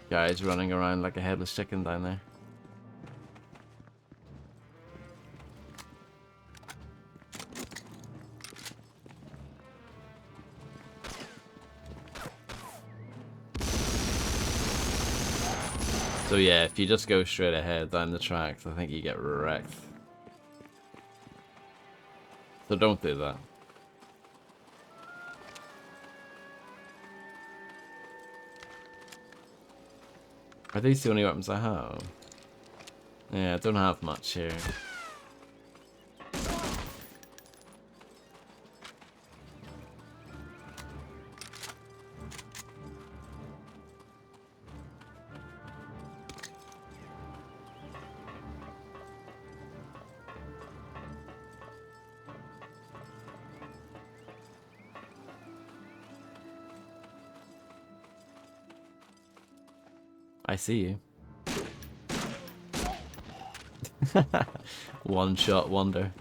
Guys running around like a headless chicken down there. So yeah, if you just go straight ahead down the tracks, I think you get wrecked. So don't do that. Are these the only weapons I have? Yeah, I don't have much here. I see you. One shot wonder.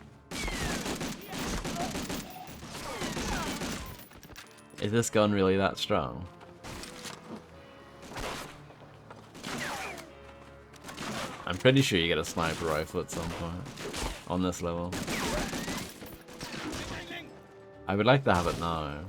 Is this gun really that strong? I'm pretty sure you get a sniper rifle at some point on this level. I would like to have it now.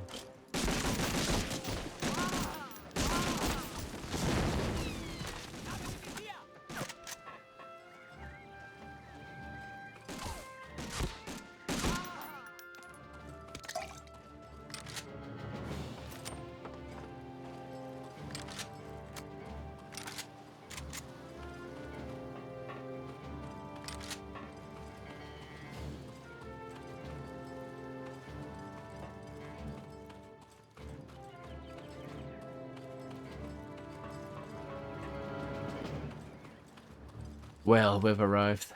Well, we've arrived.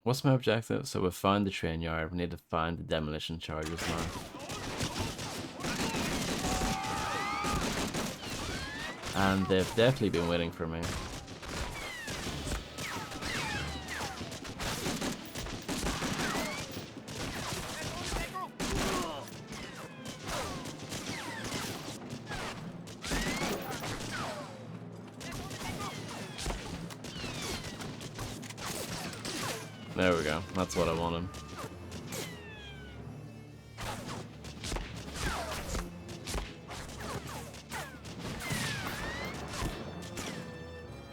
What's my objective? So we've found the train yard, we need to find the demolition charges now. And they've definitely been waiting for me. There we go, that's what I wanted.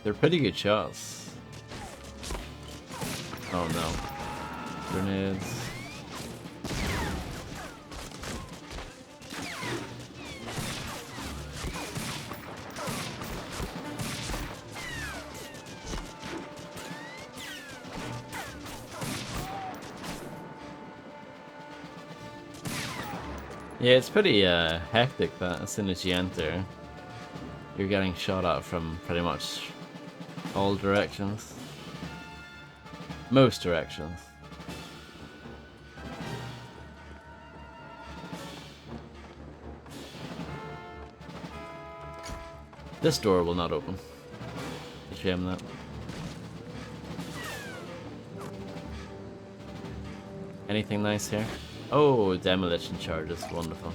They're pretty good shots. Oh no. Grenades. Yeah, it's pretty hectic that as soon as you enter, you're getting shot at from pretty much all directions. Most directions. This door will not open. Shame that. Anything nice here? Oh, demolition charges, wonderful.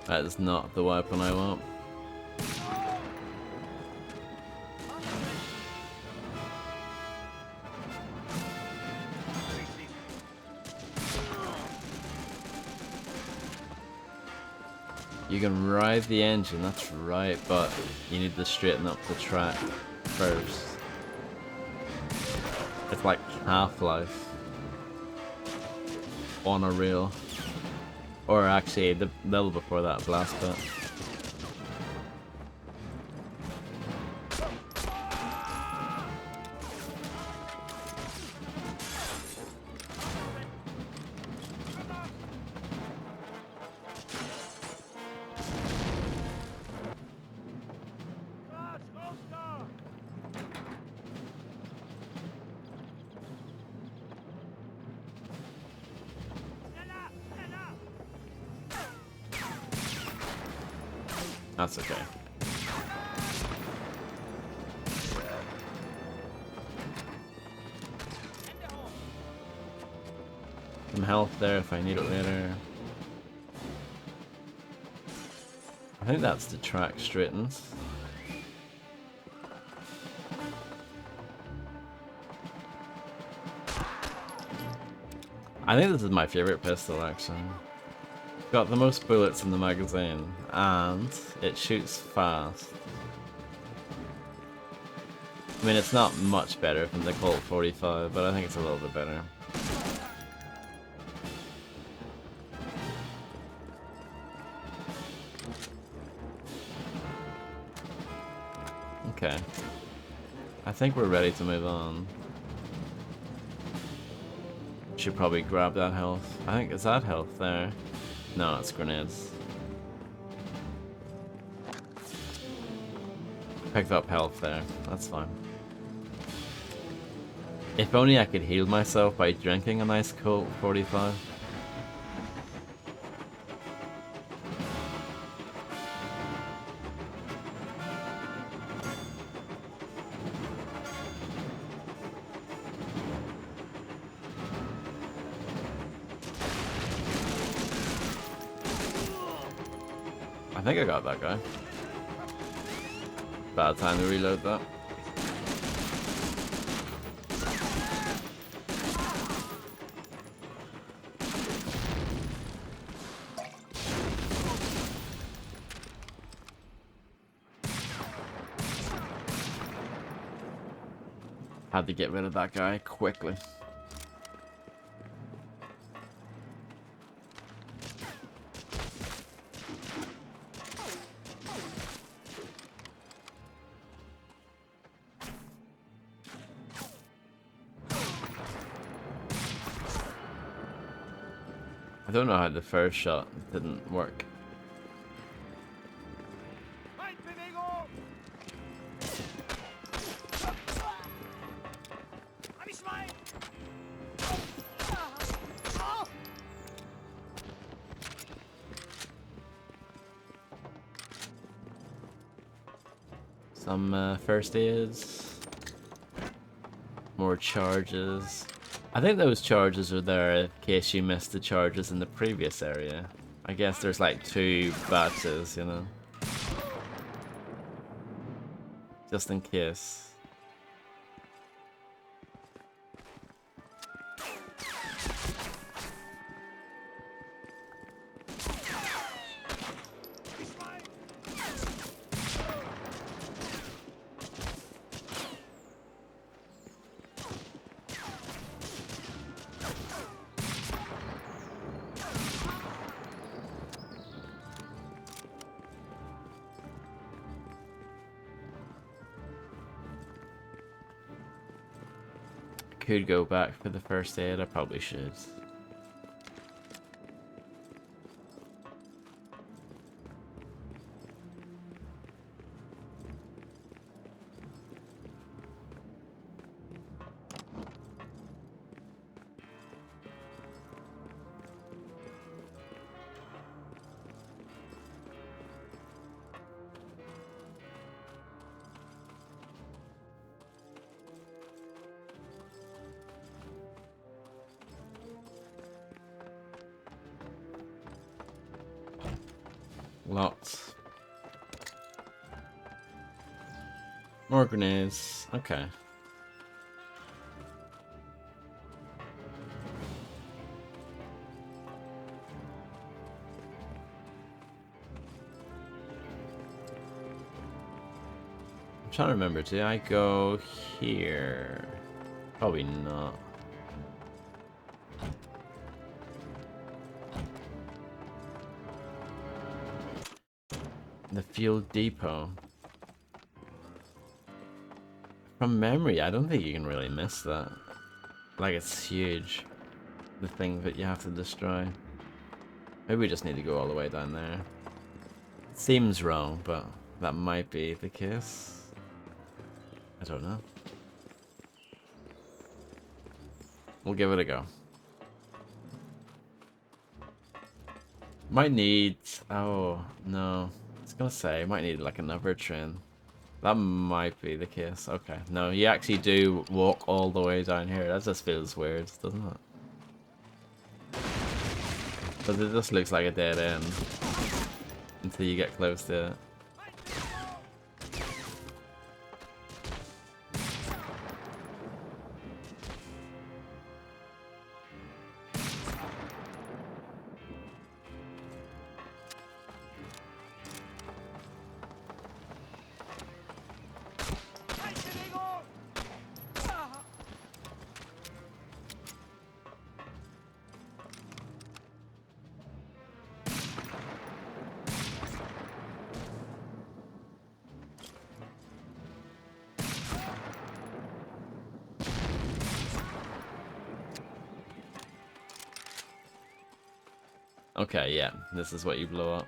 That is not the weapon I want. You can ride the engine, that's right, but you need to straighten up the track first. It's like Half-Life on a rail. Or actually, the level before that, Blast Pit. That's okay. Some health there if I need it later. I think that's the track straightens. I think this is my favorite pistol actually. Got the most bullets in the magazine, and it shoots fast. I mean, it's not much better than the Colt 45, but I think it's a little bit better. Okay. I think we're ready to move on. Should probably grab that health. I think, is that health there? No, it's grenades. Picked up health there. That's fine. If only I could heal myself by drinking a nice Colt 45. I think I got that guy. Bad time to reload that. Had to get rid of that guy quickly. I don't know how the first shot didn't work. Some first aids. More charges. I think those charges are there in case you missed the charges in the previous area. I guess there's like 2 batches, you know. Just in case. Could go back for the first aid, I probably should. Lots. More grenades. Okay. I'm trying to remember. Did I go here? Probably not. The fuel depot. From memory, I don't think you can really miss that. Like, it's huge. The thing that you have to destroy. Maybe we just need to go all the way down there. It seems wrong, but that might be the case. I don't know. We'll give it a go. Might need... Oh, no. I was gonna say, might need like another train. That might be the case. Okay. No, you actually do walk all the way down here. That just feels weird, doesn't it? But it just looks like a dead end. Until you get close to it. Okay, yeah, this is what you blow up.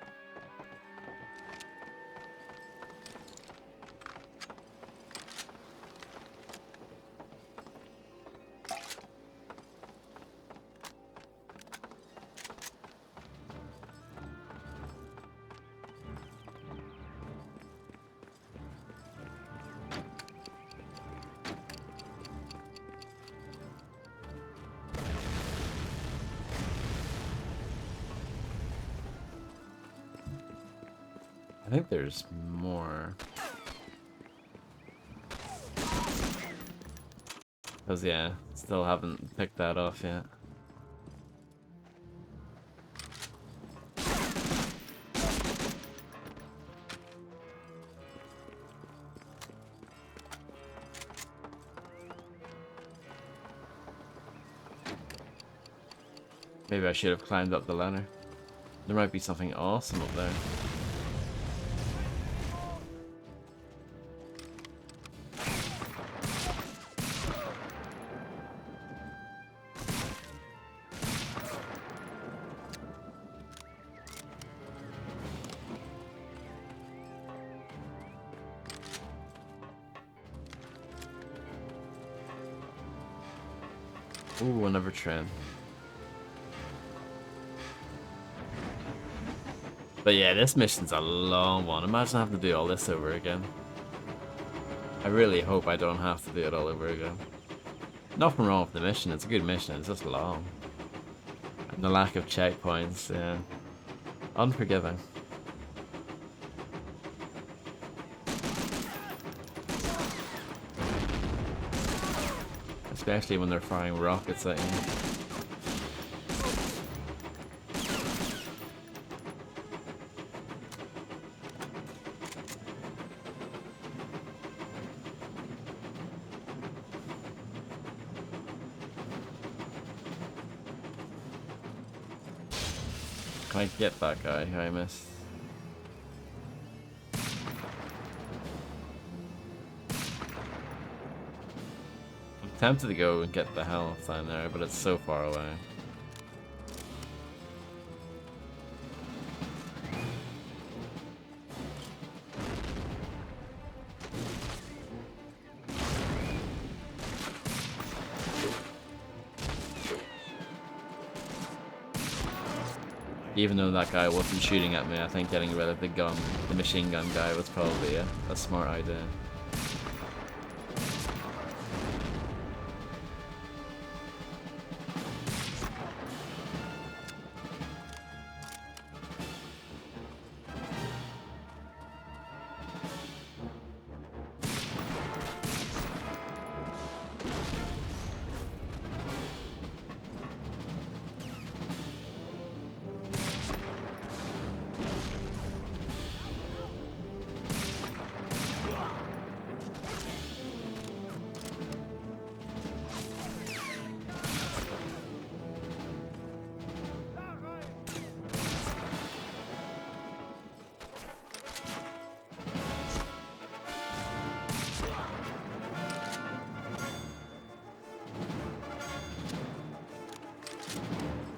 I think there's more. Because, yeah, still haven't picked that off yet. Maybe I should have climbed up the ladder. There might be something awesome up there. Ooh, another train. But yeah, this mission's a long one. Imagine having to do all this over again. I really hope I don't have to do it all over again. Nothing wrong with the mission, it's a good mission, it's just long. And the lack of checkpoints, yeah. Unforgiving. Especially when they're firing rockets at you. Can I get that guy who I missed? I'm tempted to go and get the hell down there, but it's so far away. Even though that guy wasn't shooting at me, I think getting rid of the gun, the machine gun guy, was probably a smart idea.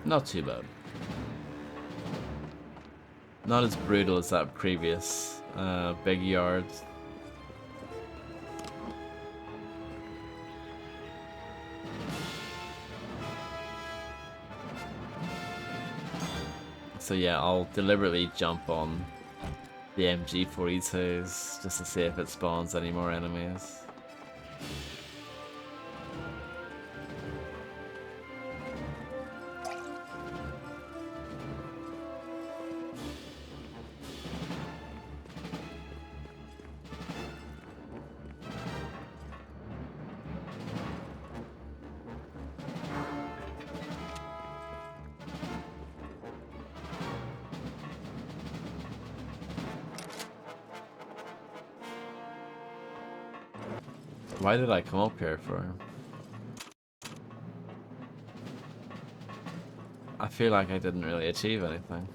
Not too bad. Not as brutal as that previous big yard. So yeah, I'll deliberately jump on the MG42s just to see if it spawns any more enemies. Why did I come up here for? I feel like I didn't really achieve anything.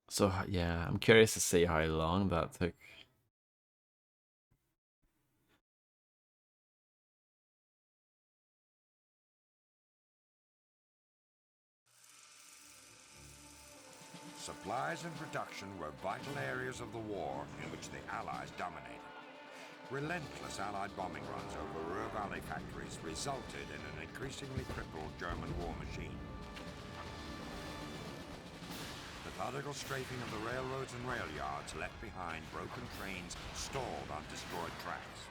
So yeah, I'm curious to see how long that took. Supplies and production were vital areas of the war in which the Allies dominated. Relentless Allied bombing runs over Ruhr Valley factories resulted in an increasingly crippled German war machine. Methodical strafing of the railroads and rail yards left behind broken trains stalled on destroyed tracks.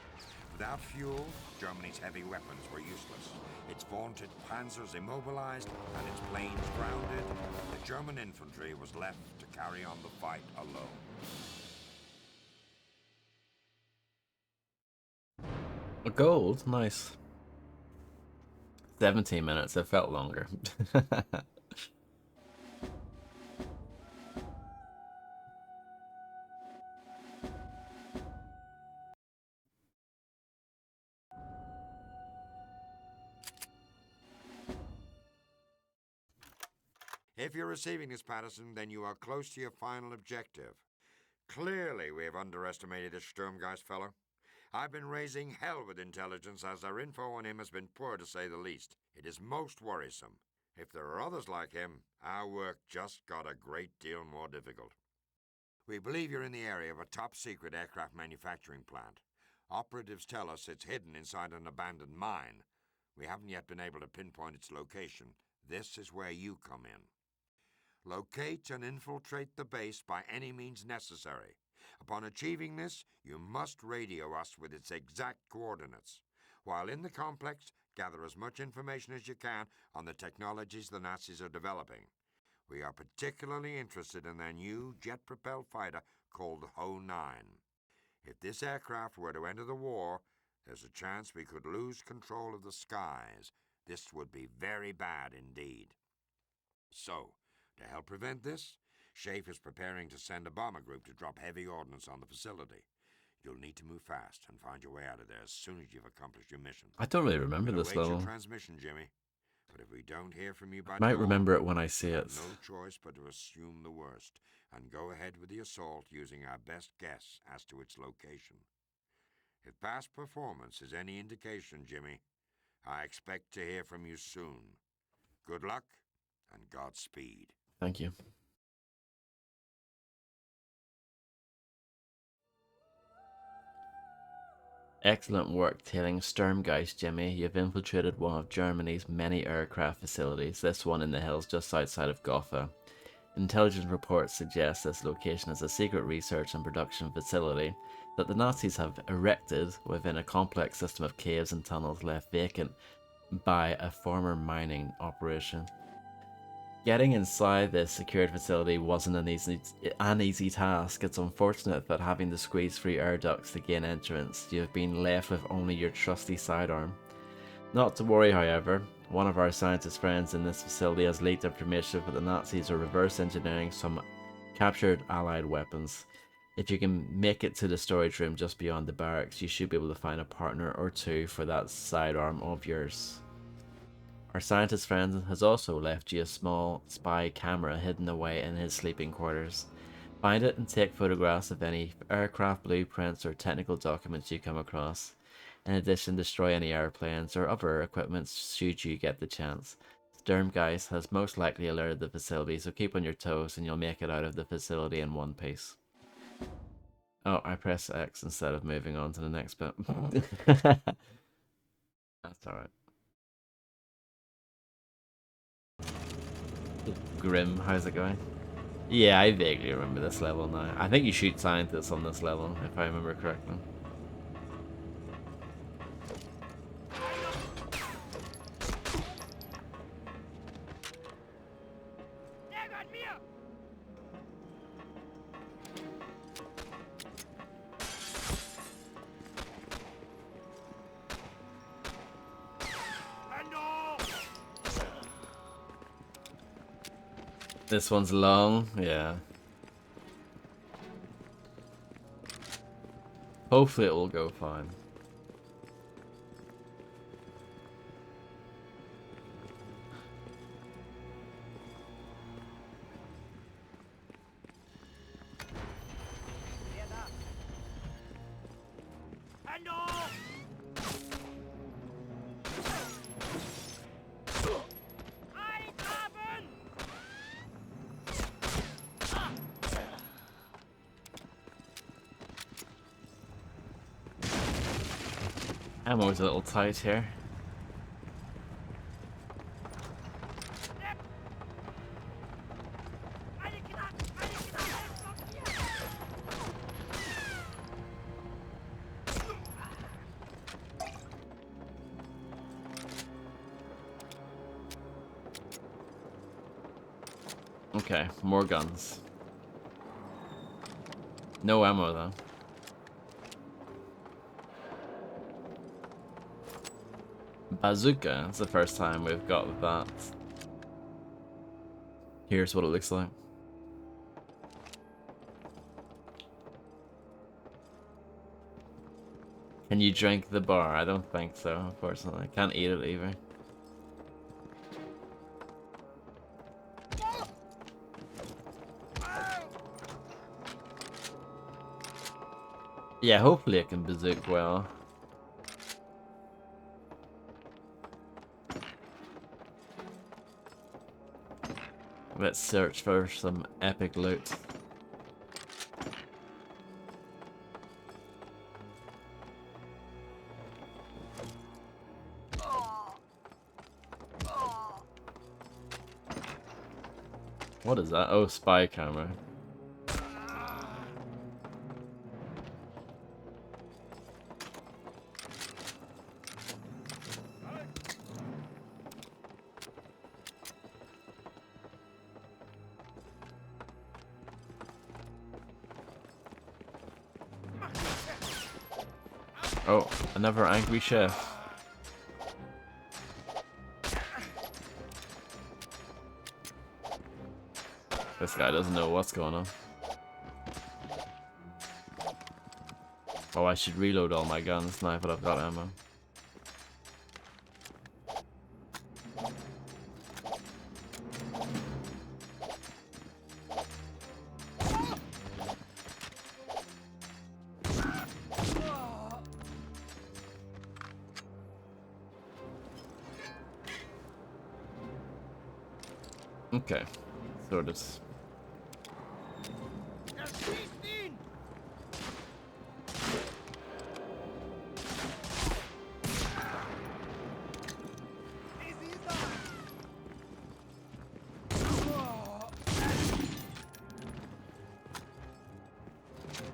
Without fuel, Germany's heavy weapons were useless. Its vaunted panzers immobilized and its planes grounded, the German infantry was left to carry on the fight alone. A gold, nice. 17 minutes, it felt longer. If you're receiving this, Patterson, then you are close to your final objective. Clearly, we have underestimated this Sturmgeist fellow. I've been raising hell with intelligence as our info on him has been poor to say the least. It is most worrisome. If there are others like him, our work just got a great deal more difficult. We believe you're in the area of a top-secret aircraft manufacturing plant. Operatives tell us it's hidden inside an abandoned mine. We haven't yet been able to pinpoint its location. This is where you come in. Locate and infiltrate the base by any means necessary. Upon achieving this, you must radio us with its exact coordinates. While in the complex, gather as much information as you can on the technologies the Nazis are developing. We are particularly interested in their new jet-propelled fighter called Ho-9. If this aircraft were to enter the war, there's a chance we could lose control of the skies. This would be very bad indeed. So, to help prevent this, Schaeff is preparing to send a bomber group to drop heavy ordnance on the facility. You'll need to move fast and find your way out of there as soon as you've accomplished your mission. I don't really remember We'll this await level. your transmission, Jimmy. But if we don't hear from you by I might dawn, remember it when I see we it. have no choice but to assume the worst and go ahead with the assault using our best guess as to its location. If past performance is any indication, Jimmy, I expect to hear from you soon. Good luck and Godspeed. Thank you. Excellent work tailing Sturmgeist, Jimmy. You've infiltrated one of Germany's many aircraft facilities, this one in the hills just outside of Gotha. Intelligence reports suggest this location is a secret research and production facility that the Nazis have erected within a complex system of caves and tunnels left vacant by a former mining operation. Getting inside this secured facility wasn't an easy task. It's unfortunate that having to squeeze through air ducts to gain entrance, you have been left with only your trusty sidearm. Not to worry, however. One of our scientist friends in this facility has leaked information that the Nazis are reverse engineering some captured Allied weapons. If you can make it to the storage room just beyond the barracks, you should be able to find a partner or two for that sidearm of yours. Our scientist friend has also left you a small spy camera hidden away in his sleeping quarters. Find it and take photographs of any aircraft blueprints or technical documents you come across. In addition, destroy any airplanes or other equipment should you get the chance. Sturmgeist has most likely alerted the facility, so keep on your toes and you'll make it out of the facility in one piece. Oh, I press X instead of moving on to the next bit. That's alright. Grim, how's it going? Yeah, I vaguely remember this level now. I think you shoot scientists on this level, if I remember correctly. This one's long, yeah. Hopefully it will go fine. Ammo's a little tight here. Okay, more guns. No ammo though. Bazooka, it's the first time we've got that. Here's what it looks like. Can you drink the bar? I don't think so, unfortunately. Can't eat it either. Yeah, hopefully it can bazooka well. Let's search for some epic loot. What is that? Oh, spy camera. Oh, another angry chef. This guy doesn't know what's going on. Oh, I should reload all my guns now that I've got ammo. Okay, sorted.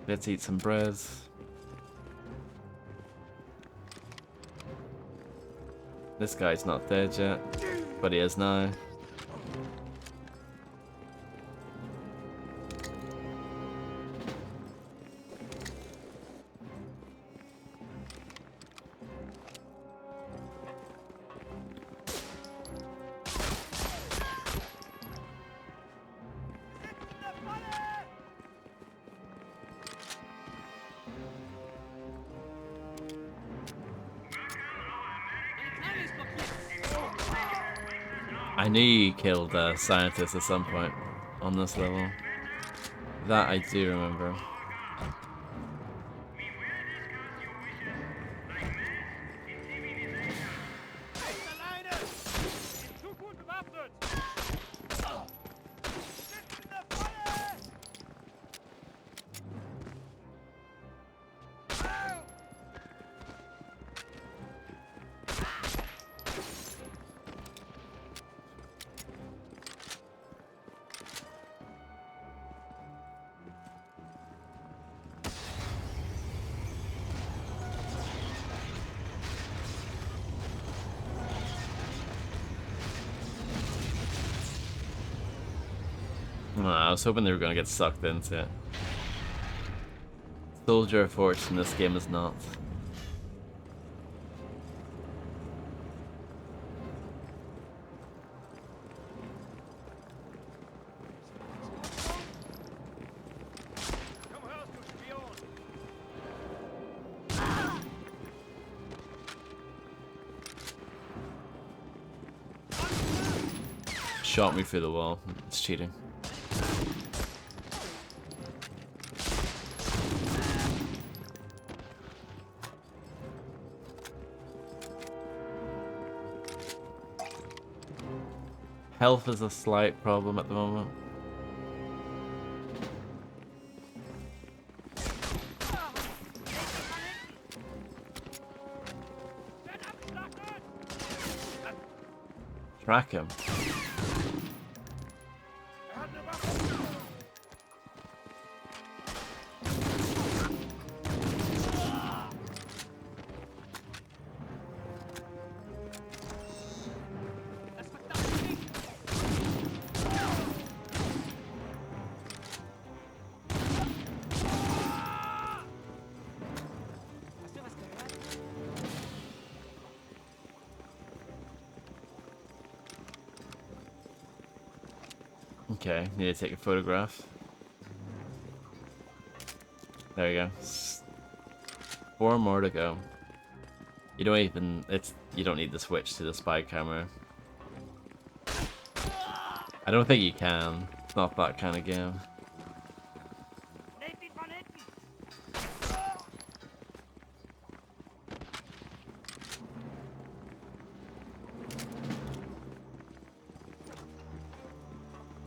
Let's eat some bread. This guy's not dead yet, but he is now. I knew you killed a scientist at some point on this level. That I do remember. I was hoping they were going to get sucked into it. Soldier of Fortune, this game is not. Shot me through the wall. It's cheating. Health is a slight problem at the moment. Track him. Okay, need to take a photograph. There you go. 4 more to go. You don't even, you don't need to switch to the spy camera. I don't think you can. It's not that kind of game.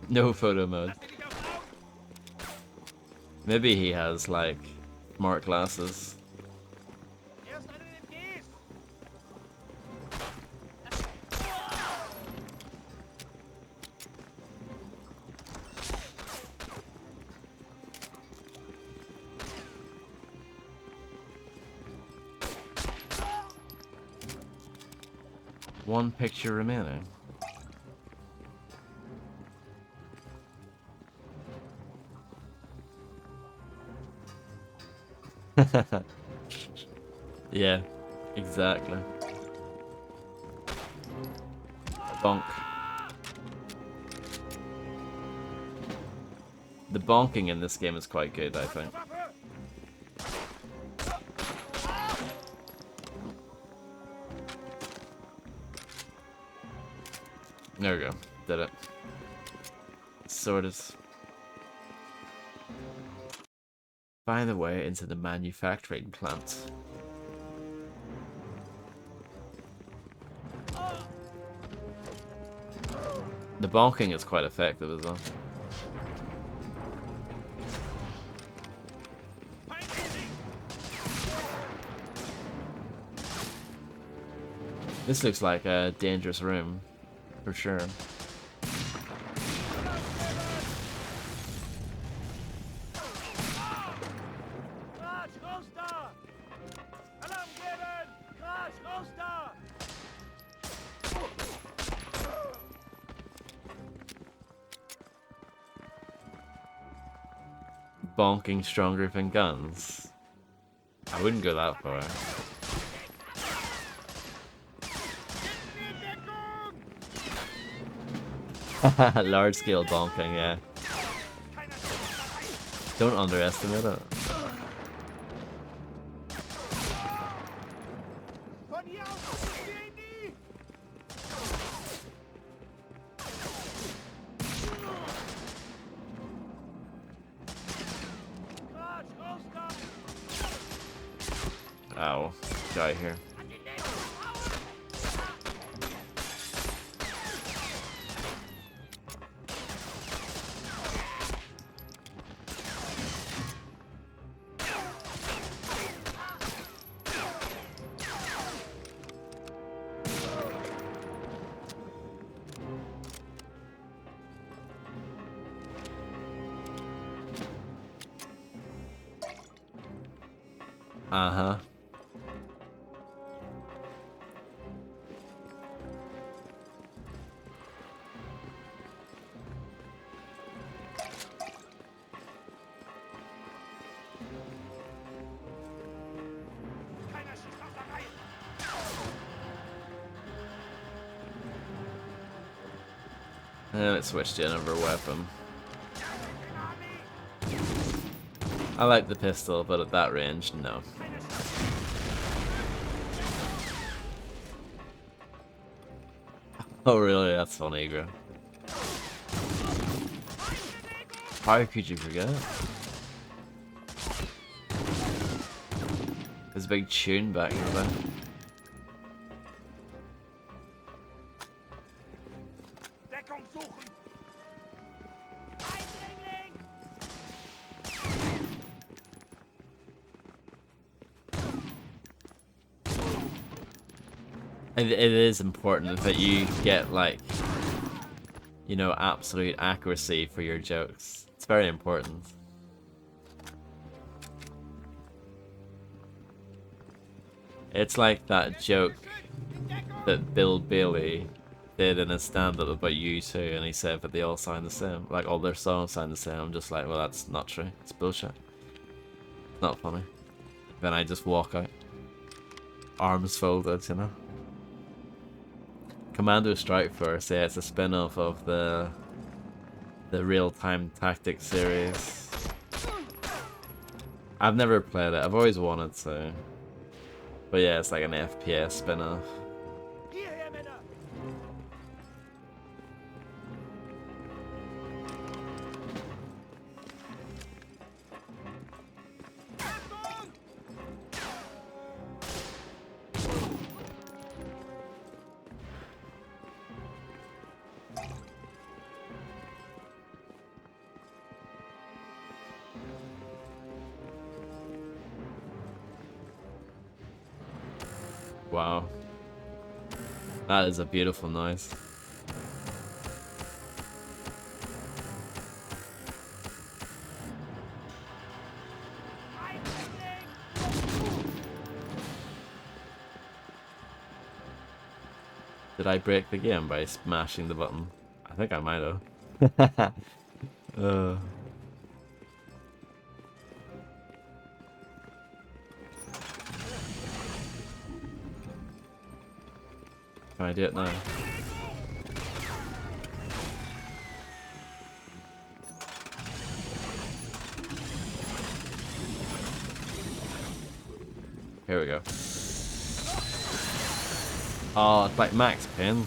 No photo mode. Maybe he has like smart glasses. One picture remaining. Yeah, exactly. Bonk. The bonking in this game is quite good, I think. There we go. Did it. Sorted. Find the way into the manufacturing plant. The bonking is quite effective as well. This looks like a dangerous room, for sure. Bonking stronger than guns? I wouldn't go that far. Large scale bonking, yeah. Don't underestimate it. Ow. Guy here. Uh-huh. And it switched to another weapon. I like the pistol, but at that range, no. Oh really? That's funny, Grim. How could you forget? There's a big tune back there. Deckung suchen! It is important that you get, like, you know, absolute accuracy for your jokes. It's very important. It's like that joke that Bill Bailey did in a stand-up about U2, and he said that they all sound the same. Like, all their songs sound the same. I'm just like, well, that's not true. It's bullshit. It's not funny. Then I just walk out. Arms folded, you know? Commando Strike Force, yeah, it's a spin-off of the real-time tactics series. I've never played it. I've always wanted to. But yeah, it's like an FPS spin-off. Wow. That is a beautiful noise. Did I break the game by smashing the button? I think I might have. Can I do it now? Here we go. Oh, it's like Max Payne.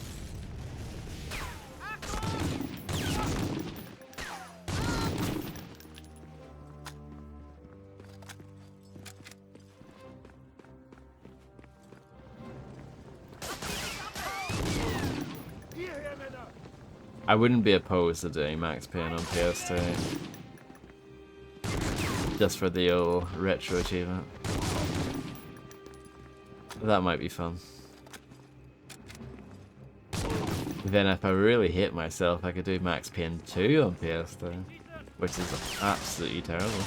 I wouldn't be opposed to doing Max Payne on PS2. Just for the old retro achievement. That might be fun. Then if I really hate myself, I could do Max Payne 2 on PS2. Which is absolutely terrible.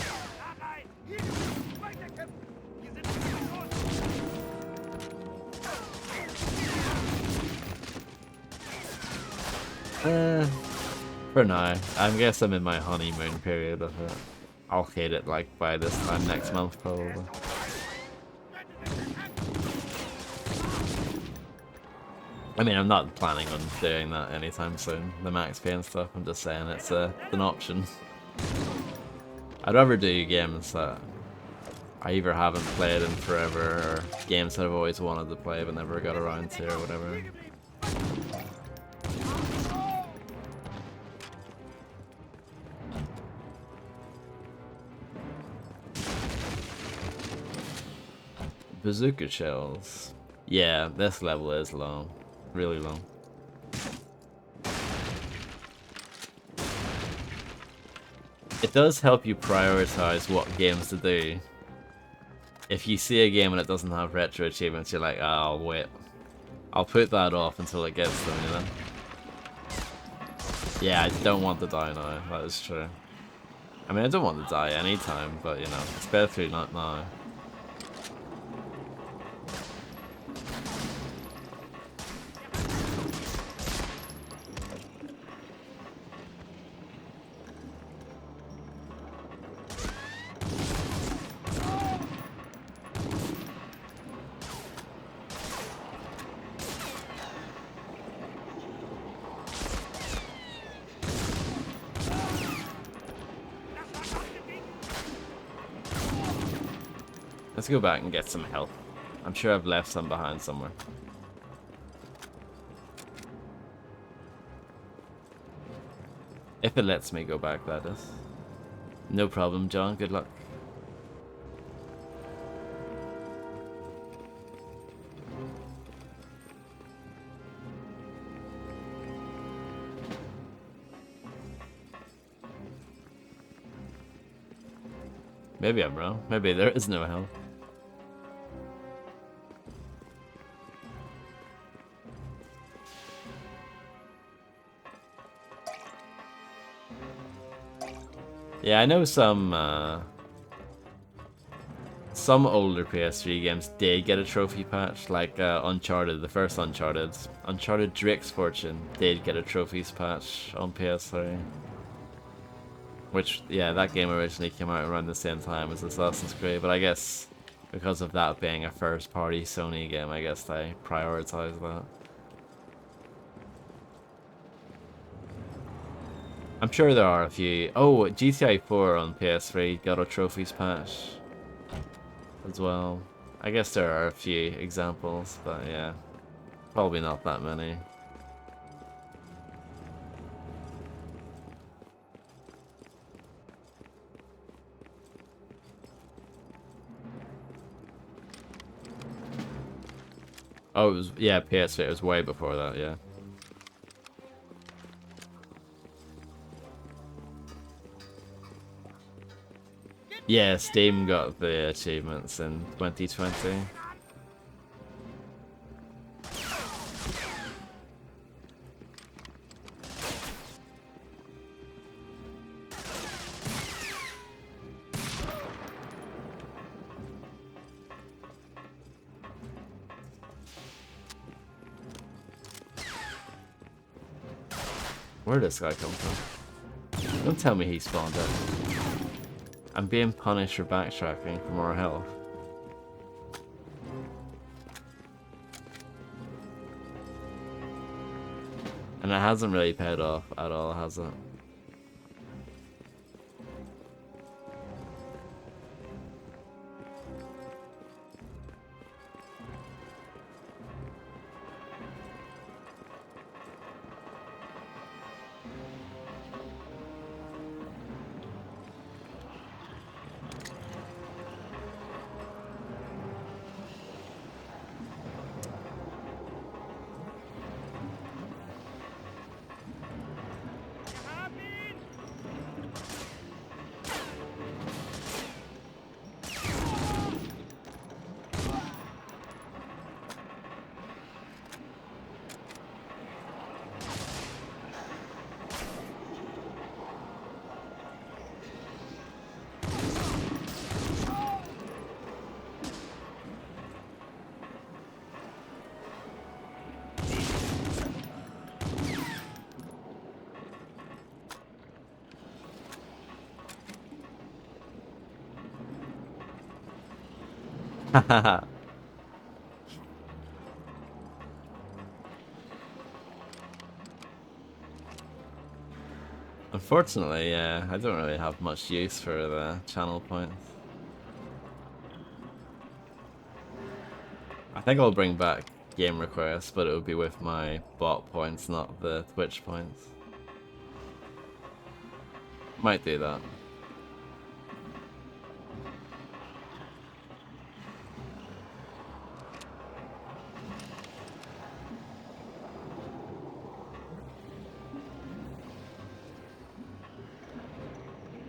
For now. I guess I'm in my honeymoon period of it. I'll hate it like by this time next month probably. I mean, I'm not planning on doing that anytime soon, the Max Payne stuff. I'm just saying it's an option. I'd rather do games that I either haven't played in forever, or games that I've always wanted to play but never got around to, or whatever. Bazooka shells. Yeah, this level is long. Really long. It does help you prioritize what games to do. If you see a game and it doesn't have retro achievements, you're like, oh, I'll wait. I'll put that off until it gets them, you know? Yeah, I don't want to die now, that is true. I mean, I don't want to die anytime, but, you know, it's better not now. Let's go back and get some health. I'm sure I've left some behind somewhere. If it lets me go back, that is. No problem, John. Good luck. Maybe I'm wrong. Maybe there is no hell. Yeah, I know some older PS3 games did get a trophy patch, like Uncharted, the first Uncharted. Uncharted Drake's Fortune did get a trophies patch on PS3. Which, yeah, that game originally came out around the same time as Assassin's Creed, but I guess because of that being a first-party Sony game, I guess they prioritized that. I'm sure there are a few. Oh, GTA 4 on PS3 got a trophies patch as well. I guess there are a few examples, but yeah, probably not that many. Oh, it was, yeah, PS3, it was way before that, yeah. Yeah, Steam got the achievements in 2020. Where did this guy come from? Don't tell me he spawned out. I'm being punished for backtracking for more health. And it hasn't really paid off at all, has it? Hahaha. Unfortunately, yeah, I don't really have much use for the channel points. I think I'll bring back game requests, but it would be with my bot points, not the Twitch points. Might do that.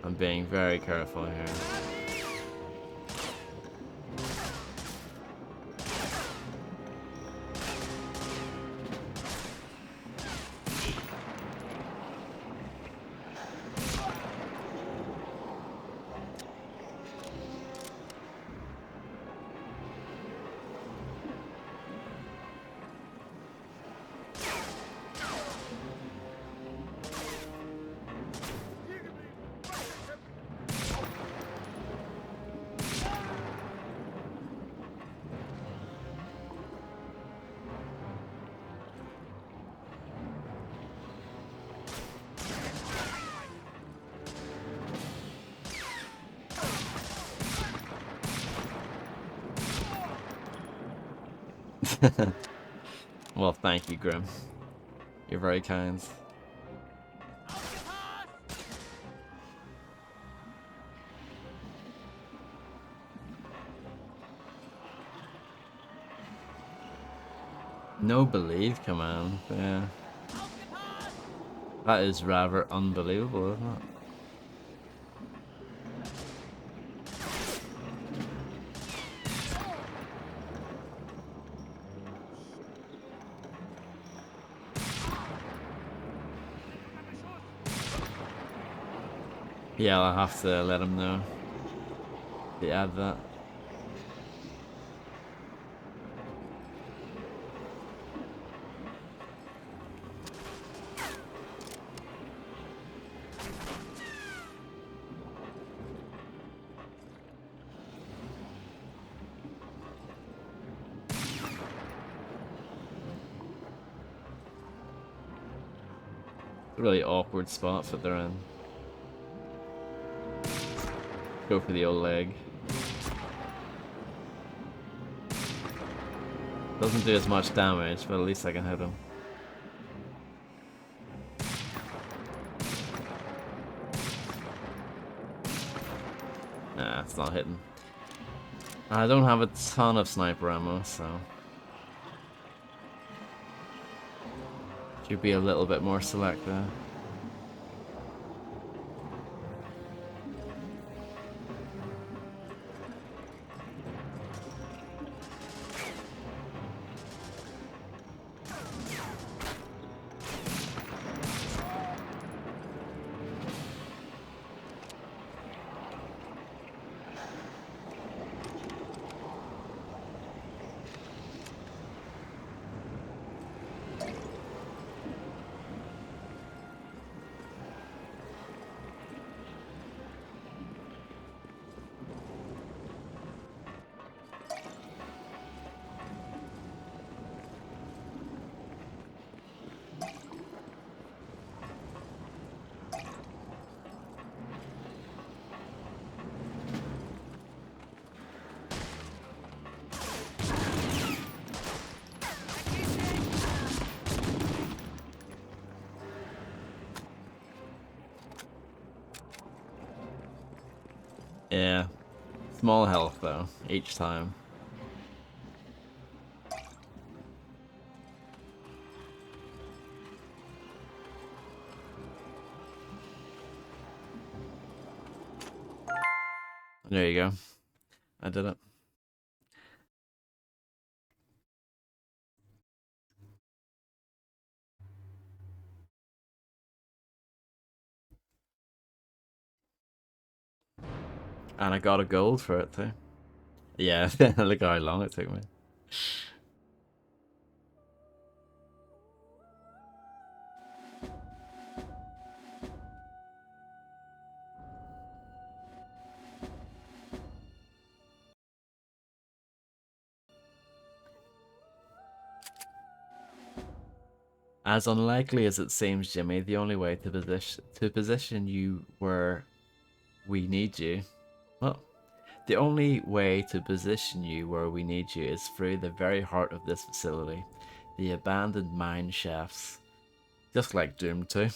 I'm being very careful here. Well, thank you, Grim. You're very kind. No believe command, yeah. That is rather unbelievable, isn't it? Yeah, I'll have to let him know. To add that. Really awkward spot that they're in. Go for the old leg. Doesn't do as much damage, but at least I can hit him. Nah, it's not hitting. I don't have a ton of sniper ammo, so... should be a little bit more select there. Yeah. Small health, though, each time. There you go. I did it. And I got a gold for it, too. Yeah, look how long it took me. As unlikely as it seems, Jimmy, the only way to position you where we need you... Well, the only way to position you where we need you is through the very heart of this facility. The abandoned mine shafts. Just like Doom 2.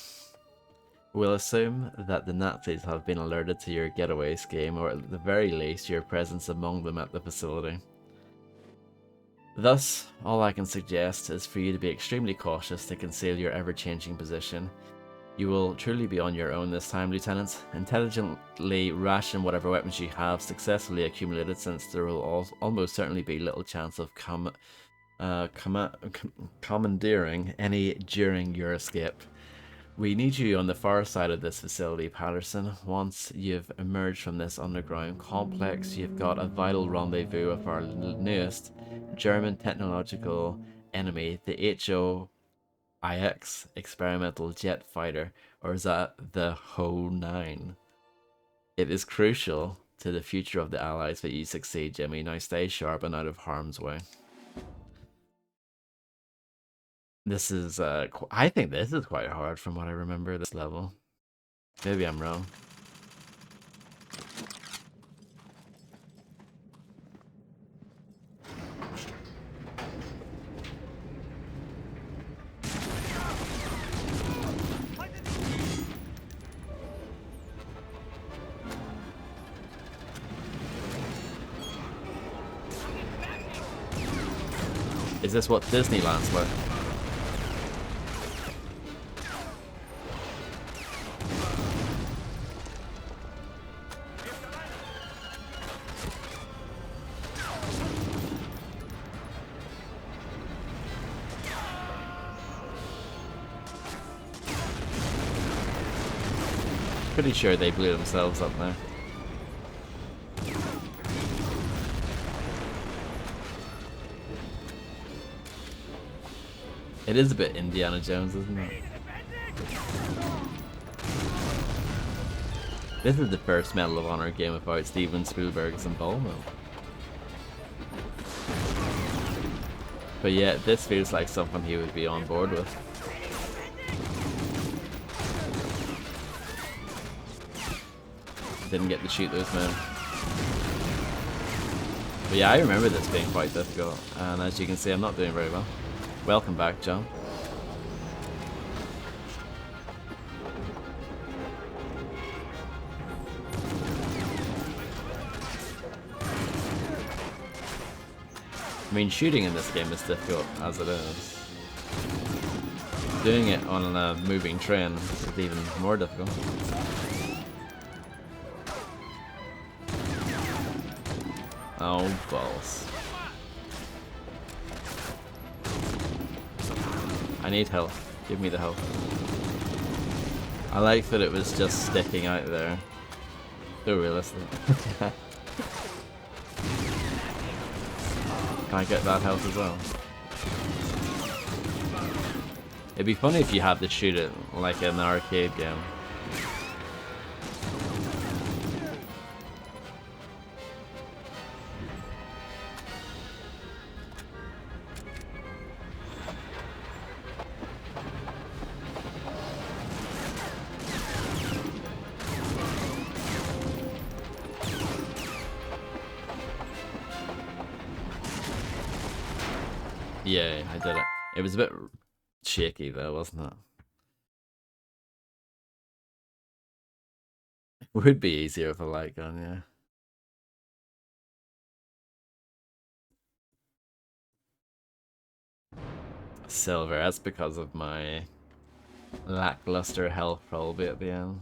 We'll assume that the Nazis have been alerted to your getaway scheme, or at the very least your presence among them at the facility. Thus, all I can suggest is for you to be extremely cautious to conceal your ever-changing position. You will truly be on your own this time, Lieutenant. Intelligently ration whatever weapons you have successfully accumulated, since there will almost certainly be little chance of commandeering any during your escape. We need you on the far side of this facility, Patterson. Once you've emerged from this underground complex, you've got a vital rendezvous with our newest German technological enemy, the HOIX experimental jet fighter, or is that the HO-9? It is crucial to the future of the Allies that you succeed, Jimmy. Now stay sharp and out of harm's way. This is, I think this is quite hard from what I remember, this level. Maybe I'm wrong. Is this what Disneyland's like? Pretty sure they blew themselves up now. It is a bit Indiana Jones, isn't it? This is the first Medal of Honor game without Steven Spielberg's involvement. But yeah, this feels like something he would be on board with. Didn't get to shoot those men. But yeah, I remember this being quite difficult, and as you can see, I'm not doing very well. Welcome back, John. I mean, shooting in this game is difficult as it is. Doing it on a moving train is even more difficult. Oh, balls. I need help. Give me the help. I like that it was just sticking out there. So realistic. Can I get that health as well? It'd be funny if you had to shoot it like an arcade game. Yeah, I did it. It was a bit shaky though, wasn't it? It would be easier with a light gun, yeah. Silver, that's because of my lackluster health probably at the end.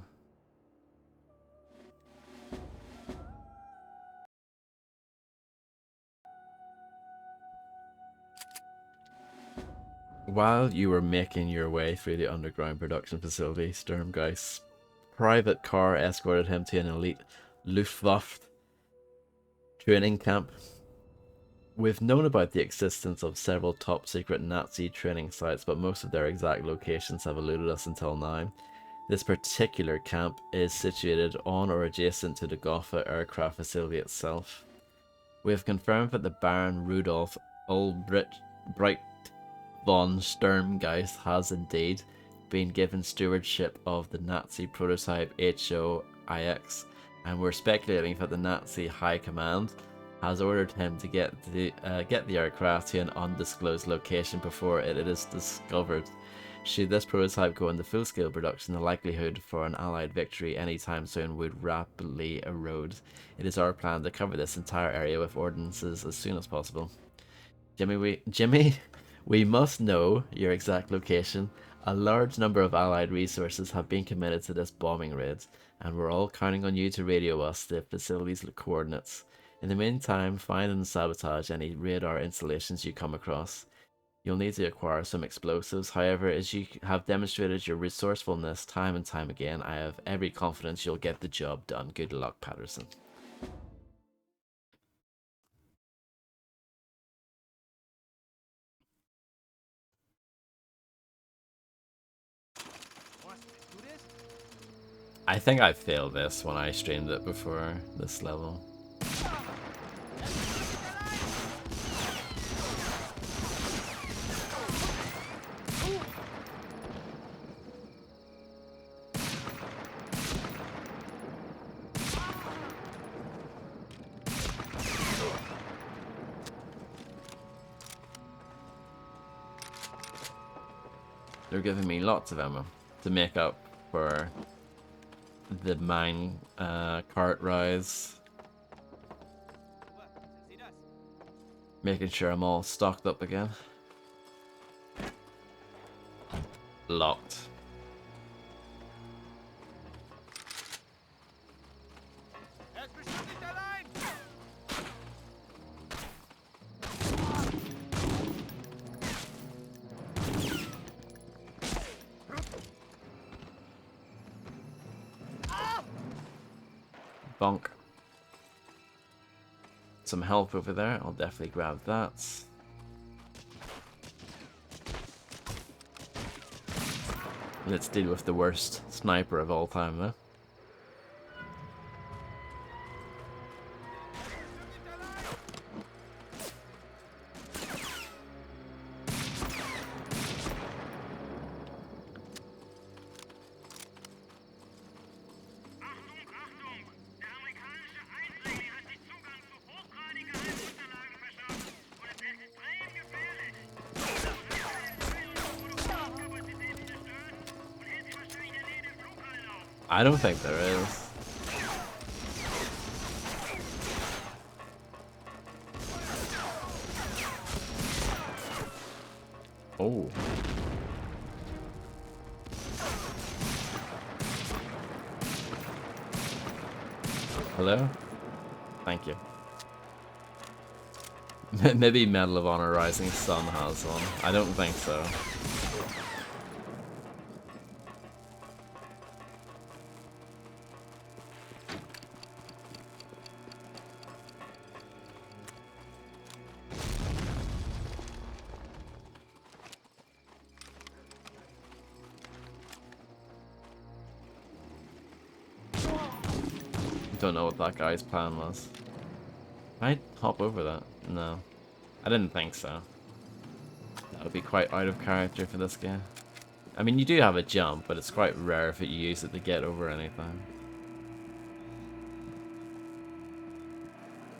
While you were making your way through the underground production facility, Sturmgeist's private car escorted him to an elite Luftwaffe training camp. We've known about the existence of several top-secret Nazi training sites, but most of their exact locations have eluded us until now. This particular camp is situated on or adjacent to the Gotha aircraft facility itself. We have confirmed that the Baron Rudolf Ulbricht von Sturmgeist has indeed been given stewardship of the Nazi prototype HOIX, and we're speculating that the Nazi High Command has ordered him to get the aircraft to an undisclosed location before it is discovered. Should this prototype go into full-scale production, the likelihood for an Allied victory anytime soon would rapidly erode. It is our plan to cover this entire area with ordnances as soon as possible. Jimmy, we must know your exact location A large number of allied resources have been committed to this bombing raid, and we're all counting on you to radio us the facility's coordinates. In the meantime, find and sabotage any radar installations you come across. You'll need to acquire some explosives. However, as you have demonstrated your resourcefulness time and time again, I have every confidence you'll get the job done. Good luck, Patterson. I think I failed this when I streamed it before this level. They're giving me lots of ammo to make up for the mine cart rise. Making sure I'm all stocked up again. Locked. Bonk. Some help over there. I'll definitely grab that. Let's deal with the worst sniper of all time, though. I don't think there is. Oh. Hello? Thank you. Maybe Medal of Honor Rising Sun has one. I don't think so. Don't know what that guy's plan was. I'd hop over that. No. I didn't think so. That would be quite out of character for this game. I mean, you do have a jump, but it's quite rare if you use it to get over anything.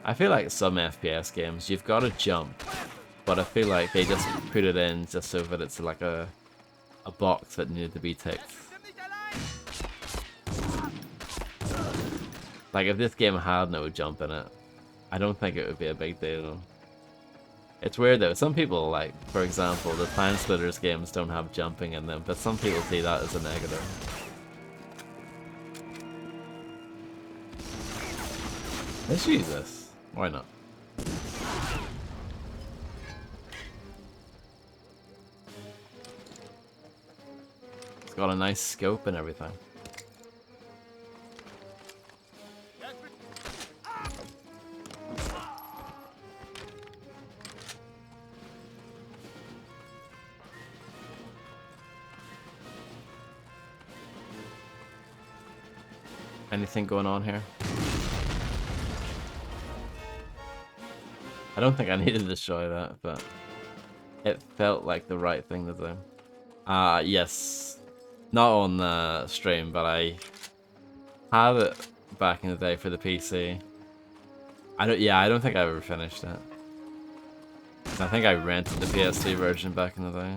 I feel like some FPS games, you've got to jump, but I feel like they just put it in just so that it's like a box that needed to be ticked. Like, if this game had no jump in it, I don't think it would be a big deal. It's weird though, some people, like, for example, the Time Splitters games don't have jumping in them, but some people see that as a negative. Let's use this. Why not? It's got a nice scope and everything. Anything going on here? I don't think I needed to destroy that, but it felt like the right thing to do. Yes. Not on the stream, but I had it back in the day for the PC. I don't think I ever finished it. I think I rented the PS3 version back in the day.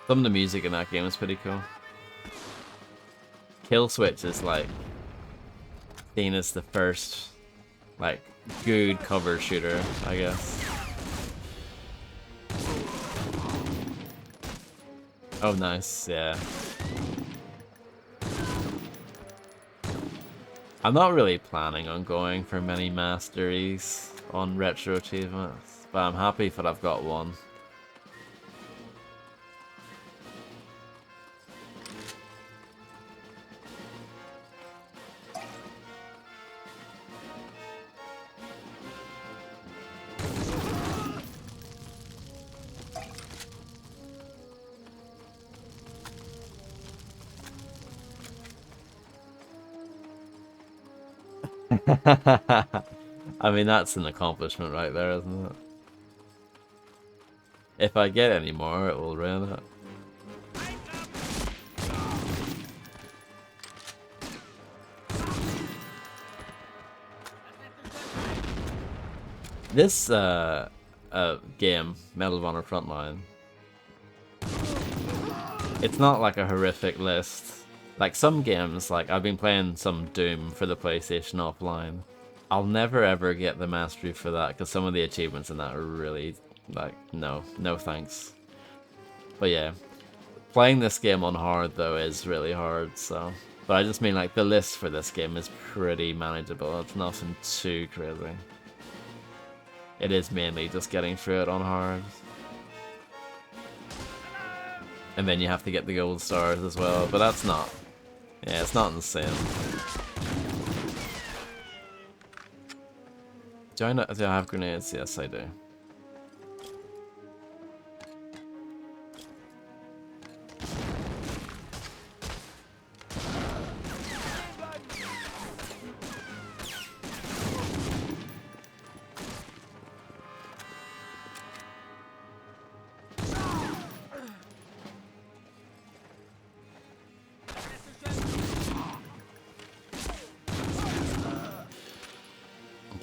Some of the music in that game is pretty cool. Kill Switch is like seen as the first like good cover shooter, I guess. Oh, nice, yeah. I'm not really planning on going for many masteries on retro achievements, but I'm happy that I've got one. I mean, that's an accomplishment right there, isn't it? If I get any more, it will ruin it. This game, Medal of Honor Frontline, it's not like a horrific list. Like some games, like I've been playing some Doom for the PlayStation offline. I'll never ever get the mastery for that because some of the achievements in that are really like no thanks. But yeah, playing this game on hard though is really hard. So, but I just mean like the list for this game is pretty manageable. It's nothing too crazy. It is mainly just getting through it on hard. And then you have to get the gold stars as well, but that's not... Yeah, it's not insane. Do I have grenades? Yes, I do.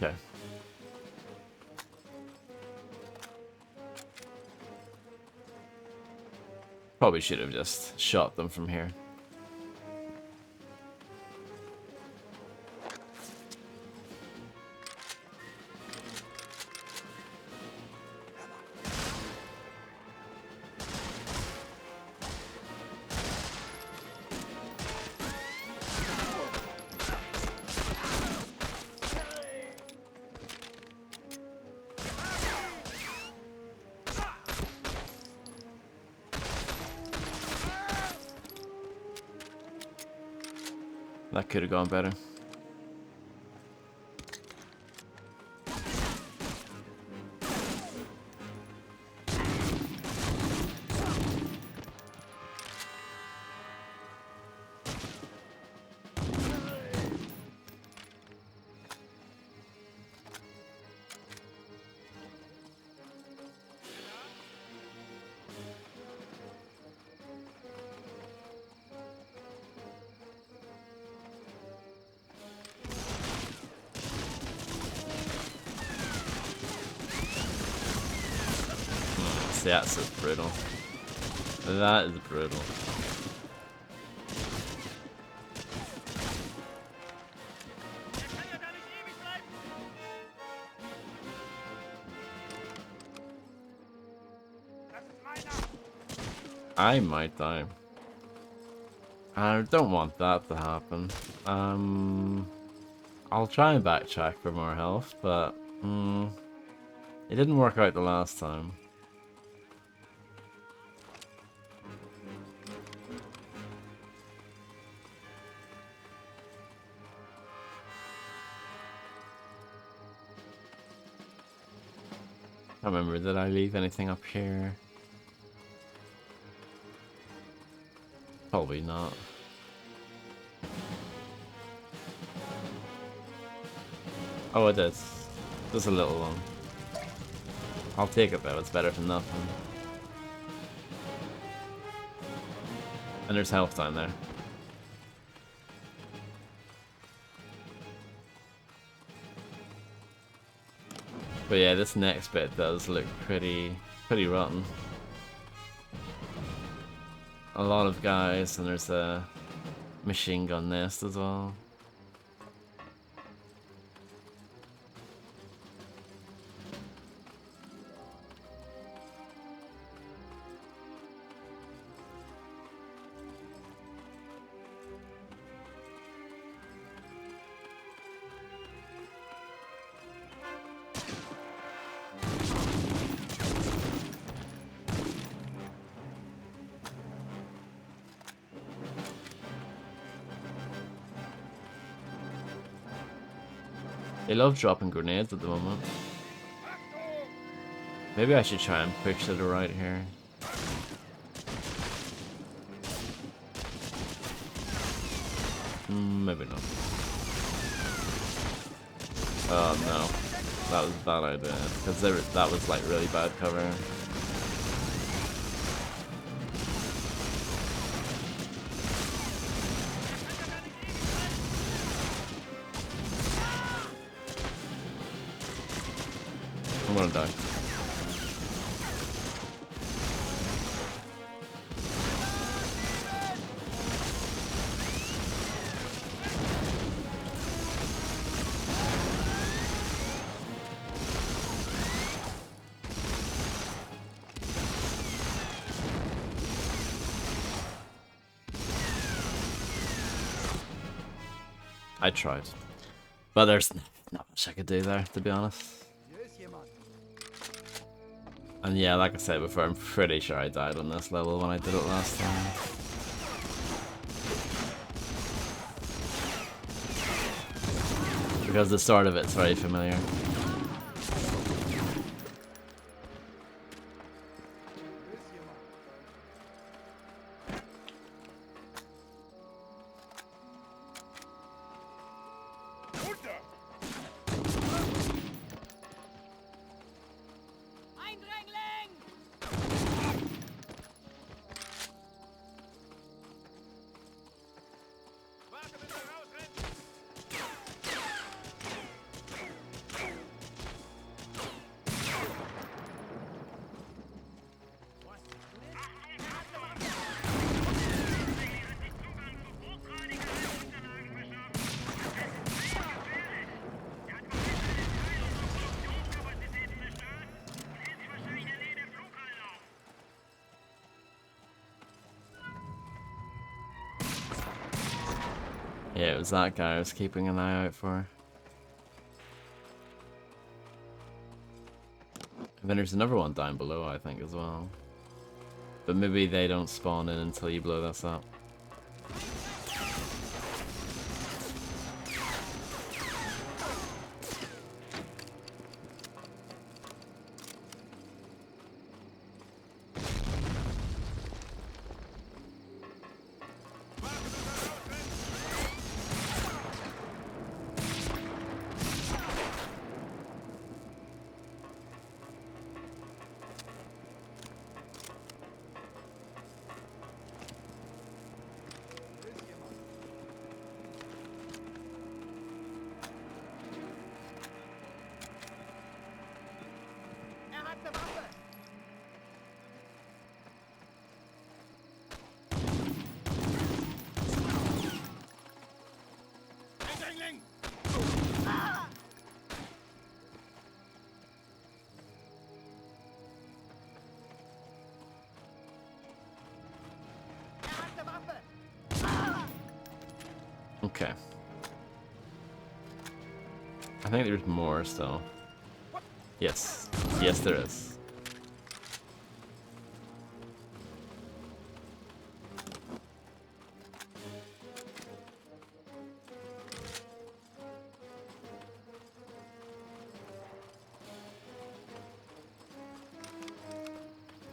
Okay. Probably should have just shot them from here. That could have gone better. That's just brutal. That is brutal. I might die. I don't want that to happen. I'll try and backtrack for more health, but it didn't work out the last time. I remember, did I leave anything up here? Probably not. Oh, it is. Just a little one. I'll take it though, it's better than nothing. And there's health down there. But yeah, this next bit does look pretty rotten. A lot of guys, and there's a machine gun nest as well. They love dropping grenades at the moment. Maybe I should try and push to the right here. Maybe not. Oh no, that was a bad idea because that was like really bad cover. I'm gonna die. I tried. But there's not much I could do there, to be honest. And yeah, like I said before, I'm pretty sure I died on this level when I did it last time. Because the start of it's very familiar. Yeah, it was that guy I was keeping an eye out for. And then there's another one down below, I think, as well. But maybe they don't spawn in until you blow this up. Okay. I think there's more still. Yes. Yes, there is.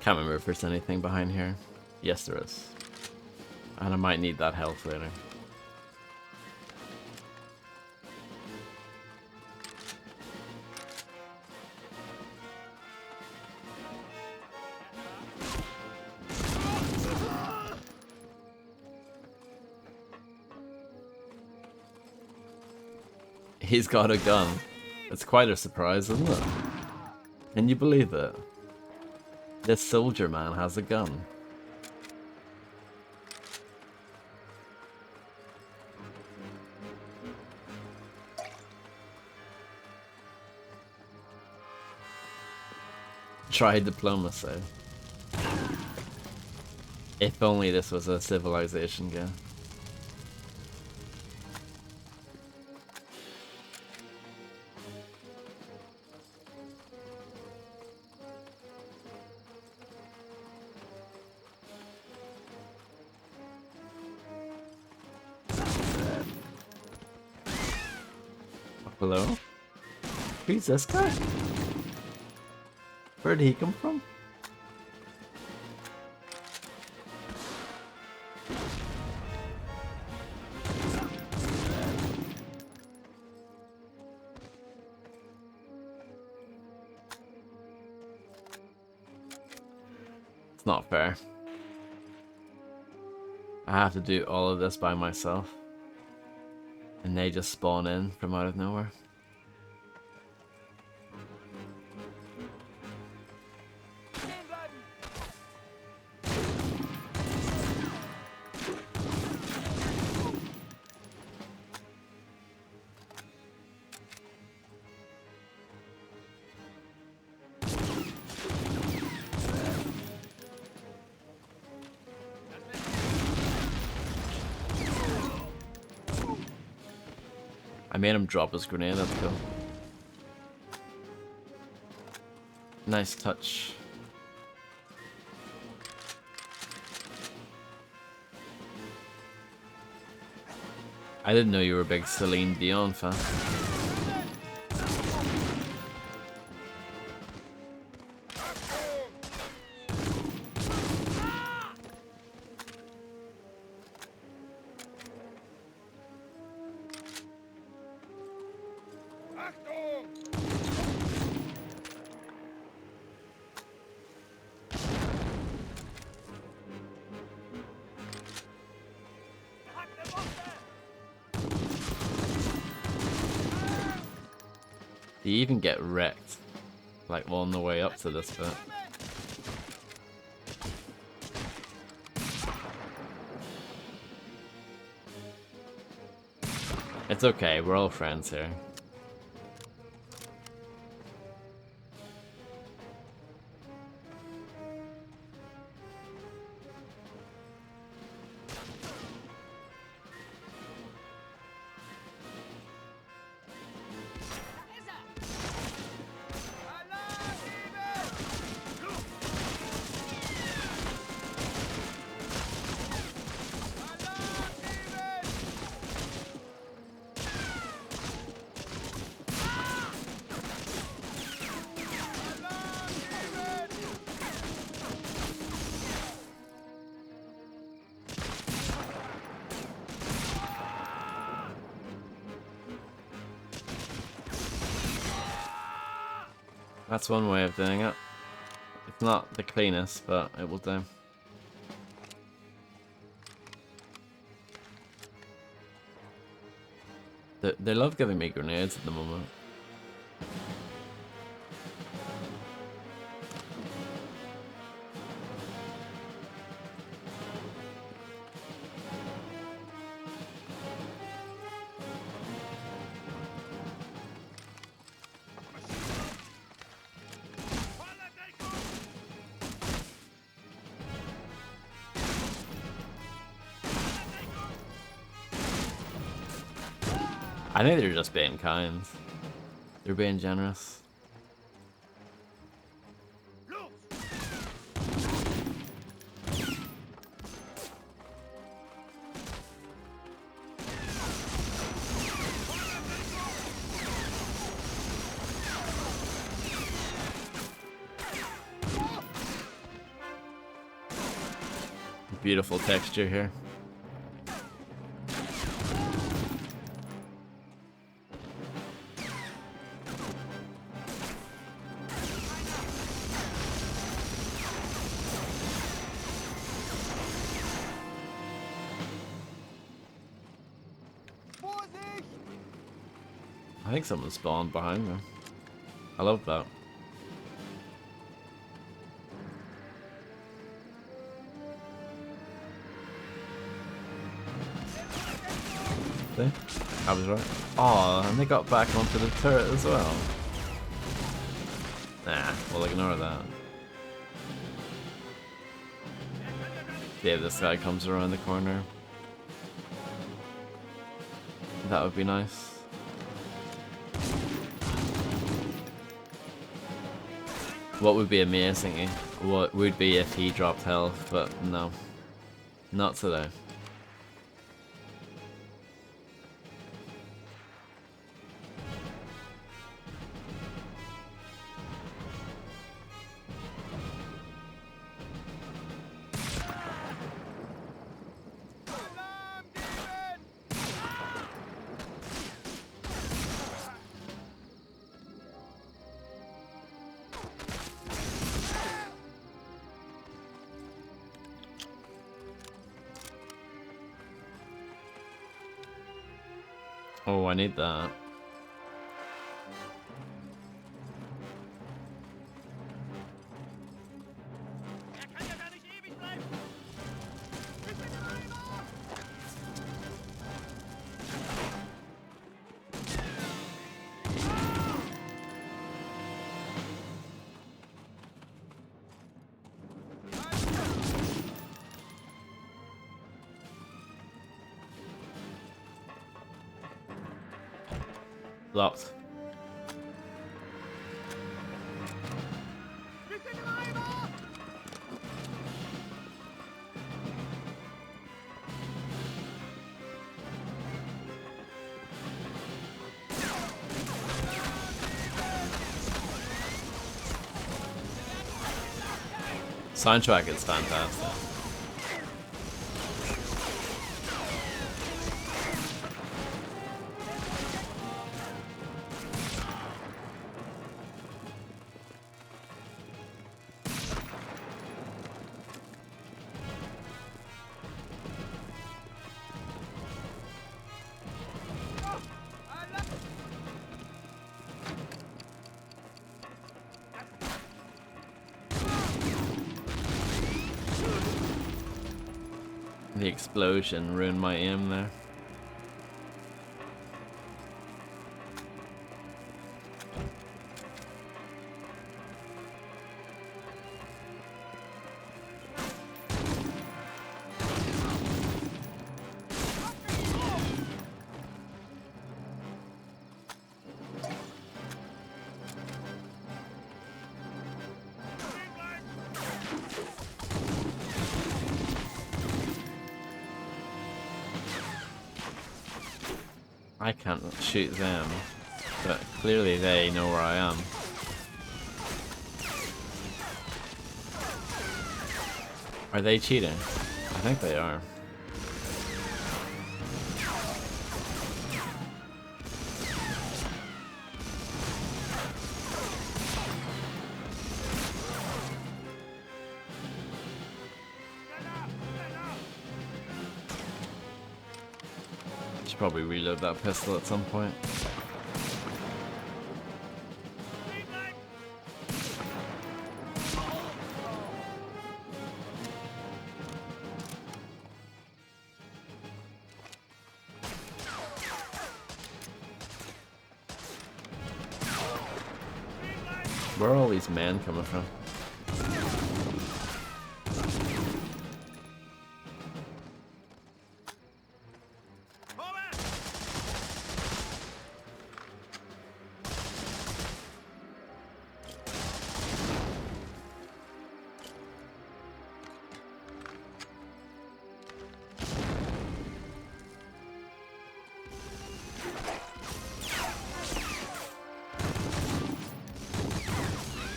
Can't remember if there's anything behind here. Yes, there is. And I might need that health later. He's got a gun. It's quite a surprise, isn't it? Can you believe it? This soldier man has a gun. Try diplomacy. If only this was a civilization game. Hello? Who's this guy? Where did he come from? It's not fair. I have to do all of this by myself. And they just spawn in from out of nowhere. I made him drop his grenade, that's cool. Nice touch. I didn't know you were a big Celine Dion fan. You even get wrecked, like on the way up to this bit. It's okay, we're all friends here. That's one way of doing it. It's not the cleanest, but it will do. They love giving me grenades at the moment. I think they're just being kind. They're being generous. Beautiful texture here. I think someone spawned behind me. I love that. See? I was right. Oh, and they got back onto the turret as well. Nah, we'll ignore that. See if this guy comes around the corner. That would be nice. What would be amazing? What would be if he dropped health, but no. Not today. Oh, I need that. Locked. Soundtrack is fantastic. The explosion ruined my aim there. I can't shoot them, but clearly they know where I am. Are they cheating? I think they are. Should probably reload that pistol at some point. Where are all these men coming from?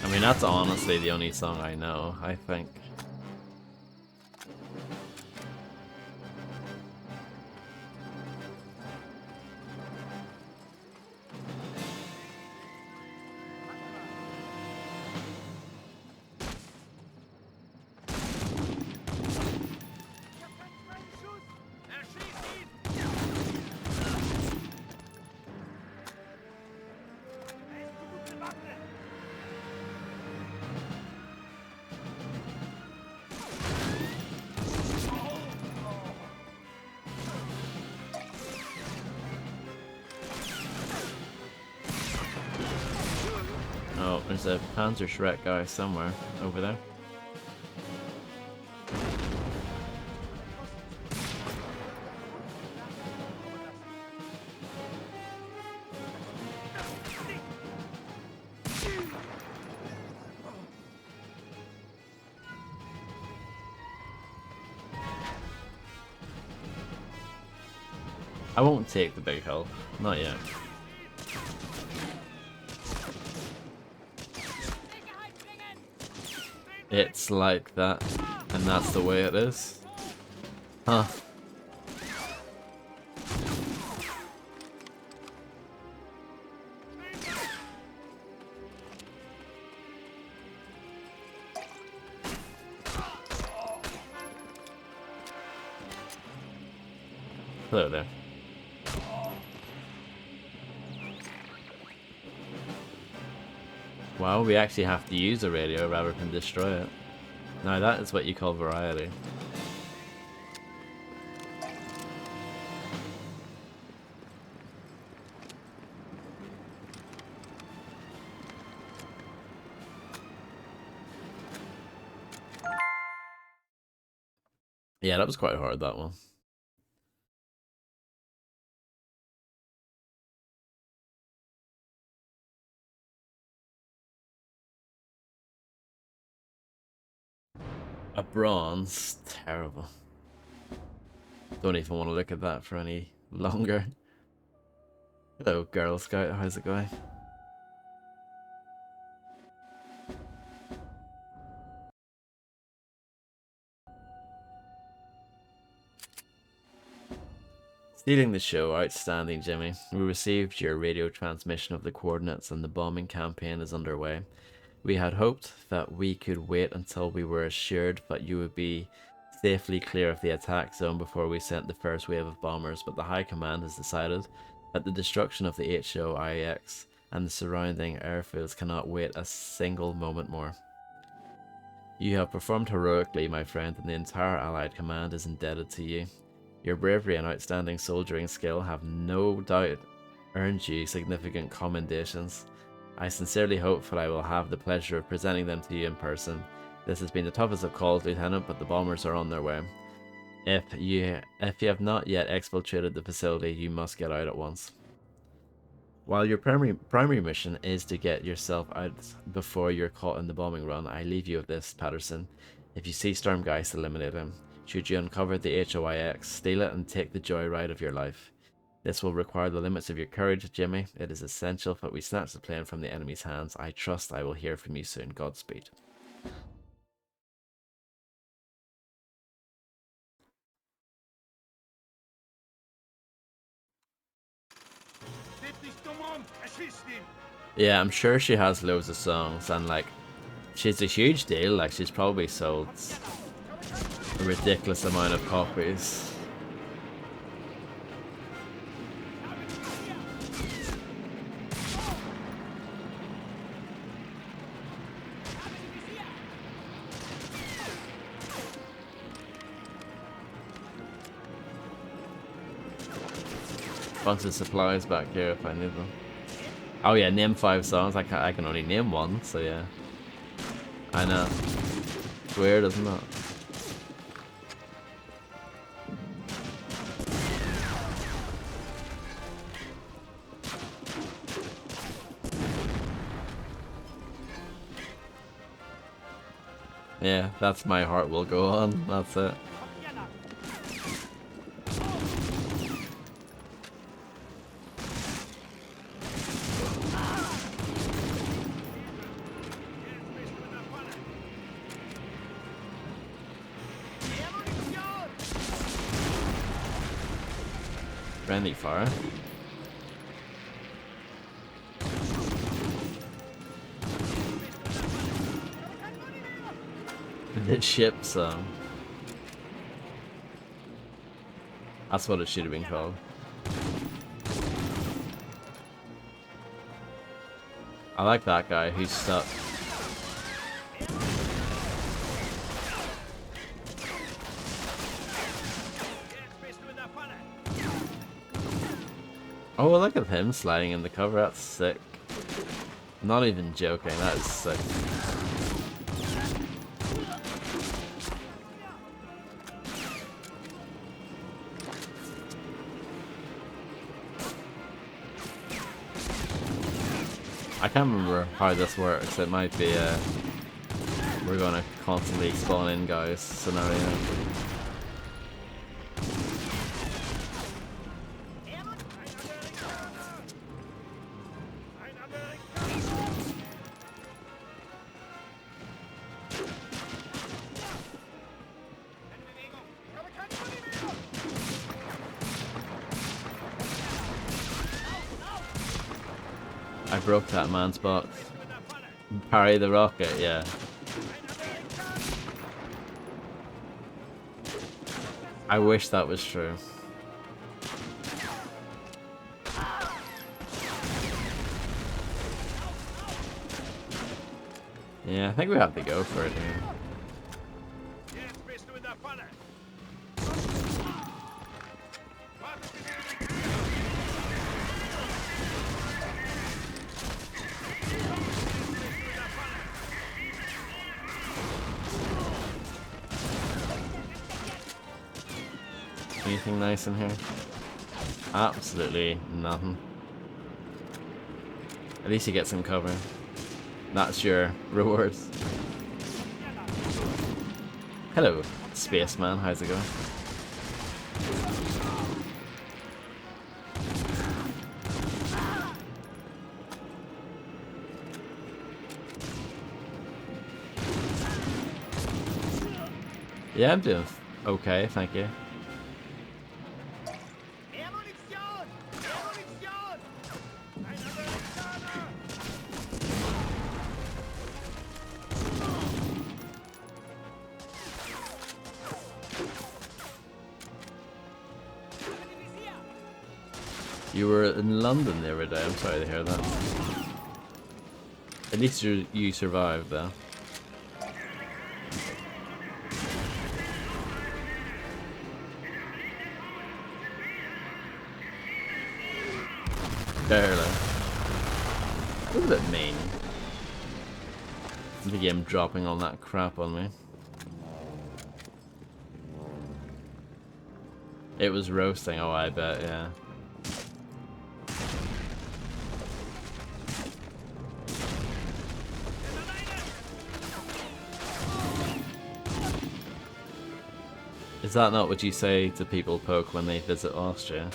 I mean, that's honestly the only song I know, I think. Oh, there's a Panzer Shrek guy somewhere over there. I won't take the big hill, not yet. It's like that, and that's the way it is. Huh. Hello there. Well, we actually have to use a radio rather than destroy it. Now that is what you call variety. Yeah, that was quite hard, that one. A bronze? Terrible. Don't even want to look at that for any longer. Hello, Girl Scout. How's it going? Stealing the show. Outstanding, Jimmy. We received your radio transmission of the coordinates and the bombing campaign is underway. We had hoped that we could wait until we were assured that you would be safely clear of the attack zone before we sent the first wave of bombers, but the High Command has decided that the destruction of the HOIX and the surrounding airfields cannot wait a single moment more. You have performed heroically, my friend, and the entire Allied Command is indebted to you. Your bravery and outstanding soldiering skill have no doubt earned you significant commendations. I sincerely hope that I will have the pleasure of presenting them to you in person. This has been the toughest of calls, Lieutenant, but the bombers are on their way. If you have not yet exfiltrated the facility, you must get out at once. While your primary mission is to get yourself out before you're caught in the bombing run, I leave you with this, Patterson. If you see Stormgeist, eliminate him. Should you uncover the HOIX, steal it and take the joyride of your life. This will require the limits of your courage, Jimmy. It is essential that we snatch the plane from the enemy's hands. I trust I will hear from you soon. Godspeed. Yeah, I'm sure she has loads of songs and like she's a huge deal. Like she's probably sold a ridiculous amount of copies. Bunch of supplies back here if I need them. Oh yeah, name 5 songs. I can only name one, so yeah. I know. It's weird, isn't it? Yeah, that's My Heart Will Go On. That's it. Friendly fire. The ship song. That's what it should have been called. I like that guy who's stuck. Oh, look at him sliding in the cover. That's sick. Not even joking. That is sick. I can't remember how this works. It might be we're gonna constantly spawn in guys scenario. I broke that man's box. Parry the rocket, yeah. I wish that was true. Yeah, I think we have to go for it here. Jetzt bist du in der Falle. Anything nice in here? Absolutely nothing. At least you get some cover. That's your reward. Hello, spaceman. How's it going? Yeah, I'm doing okay, thank you. You were in London the other day. I'm sorry to hear that. At least you survived, though. Barely. Look at that mean. The game dropping all that crap on me. It was roasting. Oh, I bet. Yeah. Is that not what you say to people, Poke, when they visit Austria?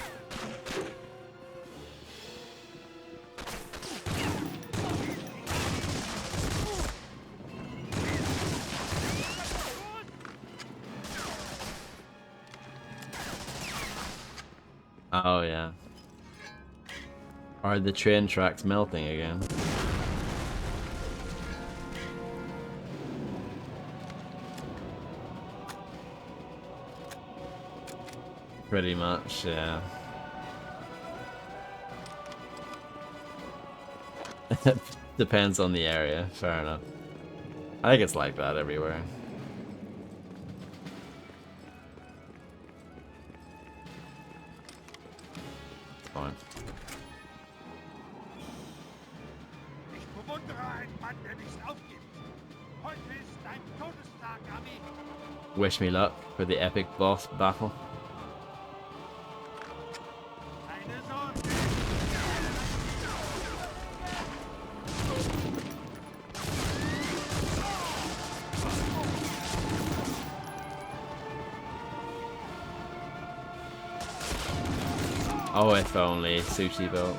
Oh, yeah. Are the train tracks melting again? Pretty much, yeah. Depends on the area, fair enough. I think it's like that everywhere. It's fine. Ich bewundere einen Mann, der nicht aufgibt. Heute ist dein Todestag, Armee. Wish me luck for the epic boss battle. Keine Sorge. Oh, if only. Sushi belt.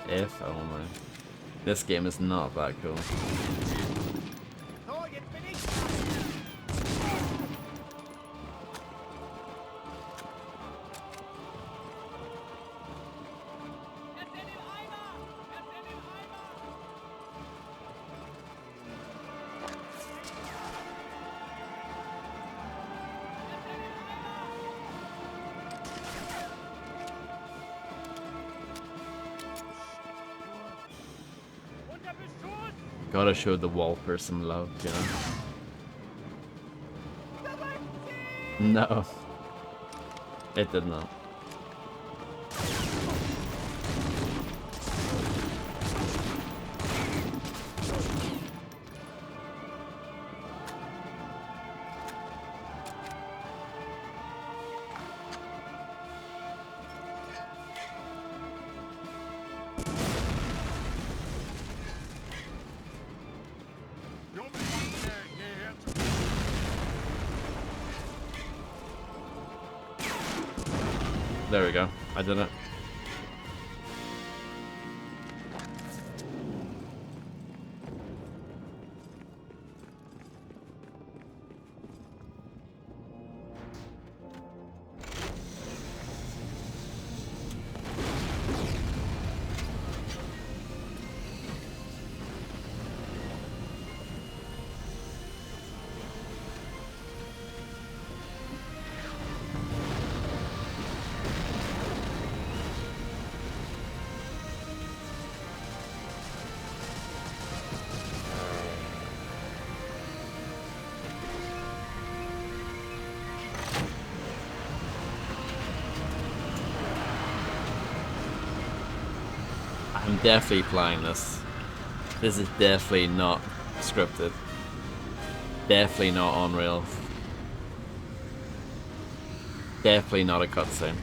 If only. This game is not that cool. So, jetzt bin ich. Unter Beschuss. Gotta show the Walper some love, you know? No. It did not. Wir unbedingt hierher zu. There we go. I did it. I'm definitely playing this. This is definitely not scripted. Definitely not Unreal. Definitely not a cutscene.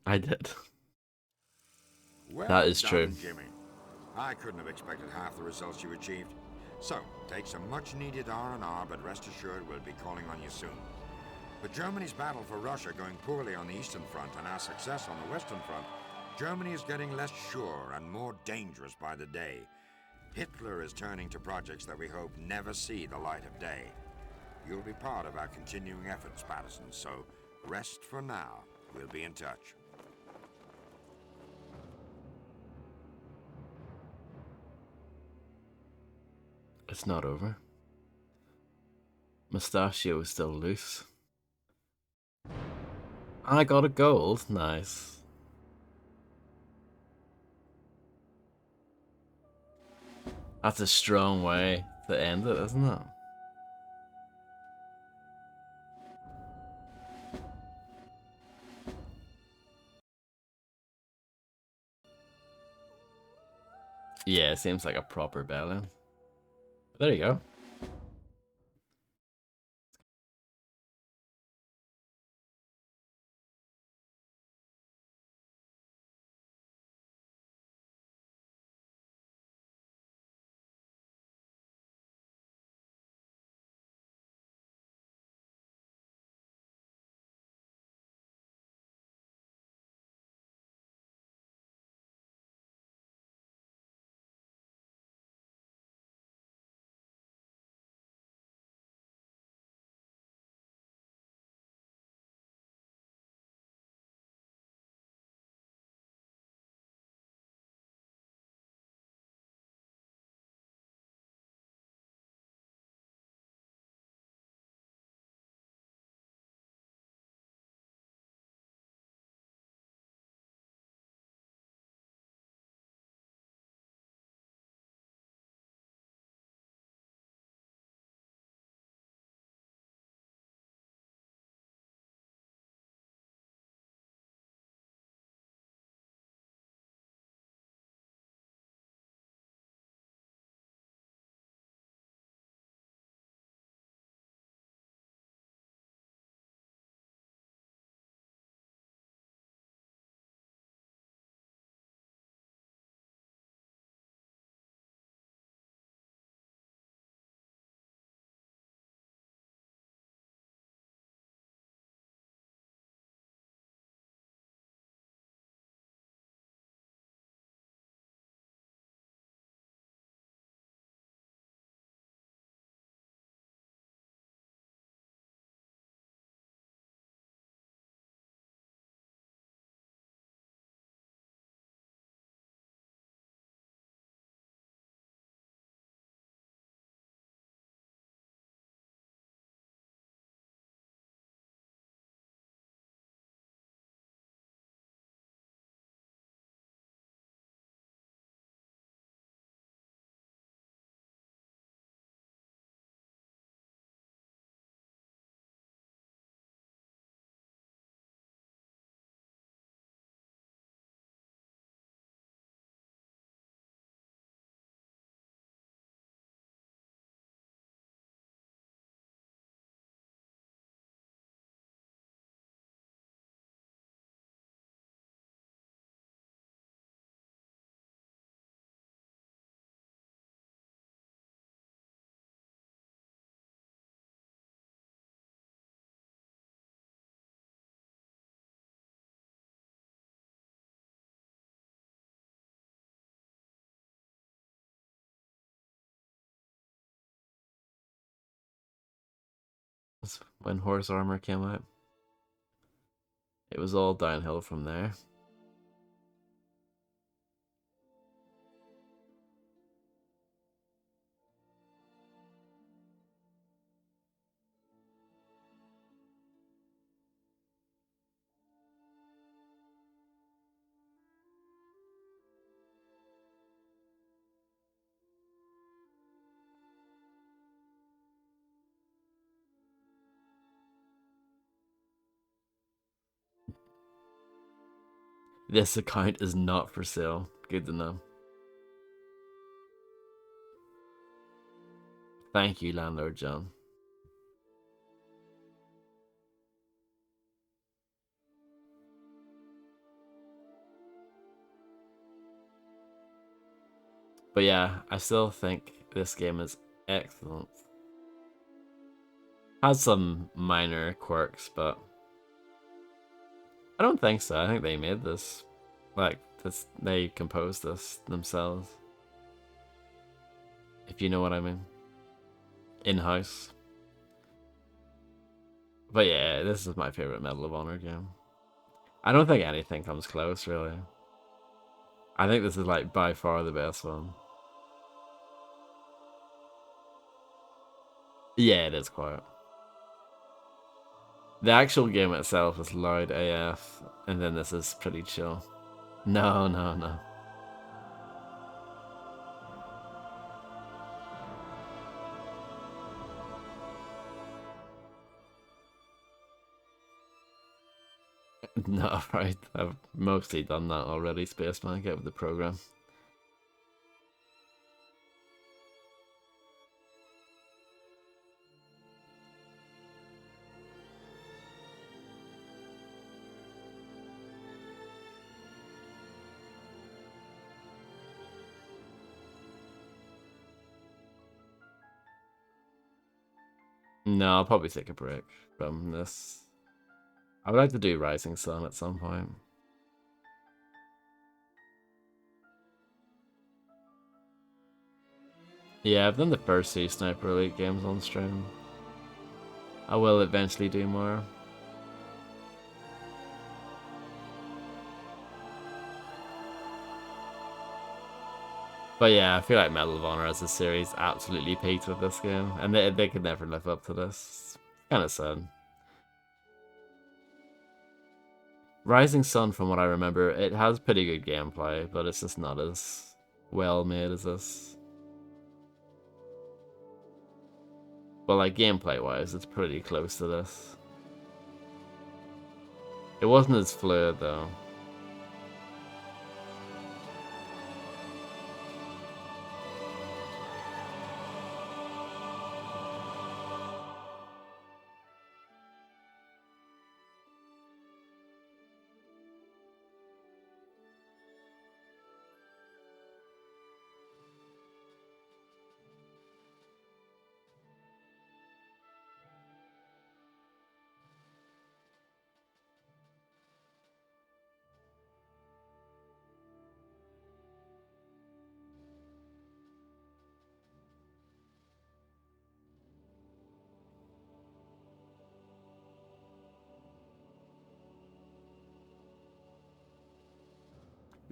I did. Well That is true. done, Jimmy. I couldn't have expected half the results you achieved. So, take some much-needed R&R, but rest assured we'll be calling on you soon. With Germany's battle for Russia going poorly on the Eastern Front and our success on the Western Front, Germany is getting less sure and more dangerous by the day. Hitler is turning to projects that we hope never see the light of day. You'll be part of our continuing efforts, Patterson, so rest for now. We'll be in touch. It's not over. Mustachio is still loose. I got a gold. Nice. That's a strong way to end it, isn't it? Yeah, it seems like a proper bell. There you go. That's when Horse Armor came out. It was all downhill from there. This account is not for sale. Good to know. Thank you, Landlord John. But yeah, I still think this game is excellent. Has some minor quirks, but I don't think so. I think they made this. Like, they composed this themselves. If you know what I mean. In-house. But yeah, this is my favorite Medal of Honor game. I don't think anything comes close, really. I think this is like by far the best one. Yeah, it is quiet. The actual game itself is loud AF, and then this is pretty chill. No, no, no. No, right. I've mostly done that already, Spaceman. Get with the program. No, I'll probably take a break from this. I would like to do Rising Sun at some point. Yeah, I've done the first two Sniper Elite games on stream. I will eventually do more. But yeah, I feel like Medal of Honor as a series absolutely peaked with this game, and they could never live up to this. Kind of sad. Rising Sun, from what I remember, it has pretty good gameplay, but it's just not as well made as this. But like gameplay wise, it's pretty close to this. It wasn't as fluid though.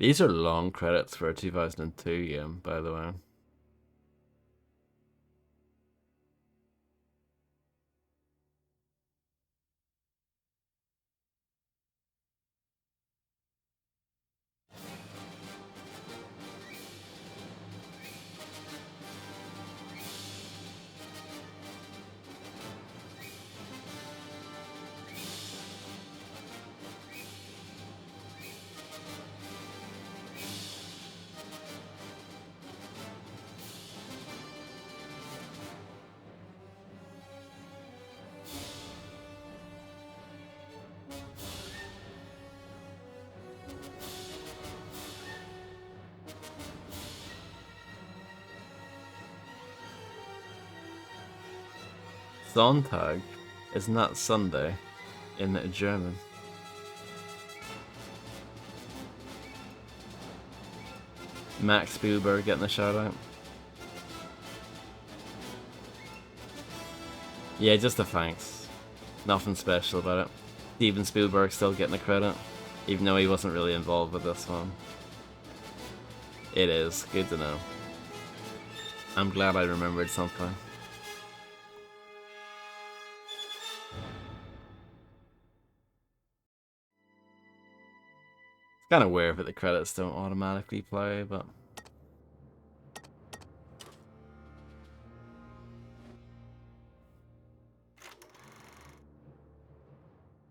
These are long credits for a 2002 game, by the way. Sonntag is not Sunday in German. Max Spielberg getting a shout out. Yeah, just a thanks. Nothing special about it. Steven Spielberg still getting the credit, even though he wasn't really involved with this one. It is good to know. I'm glad I remembered something. It's kind of weird that the credits don't automatically play, but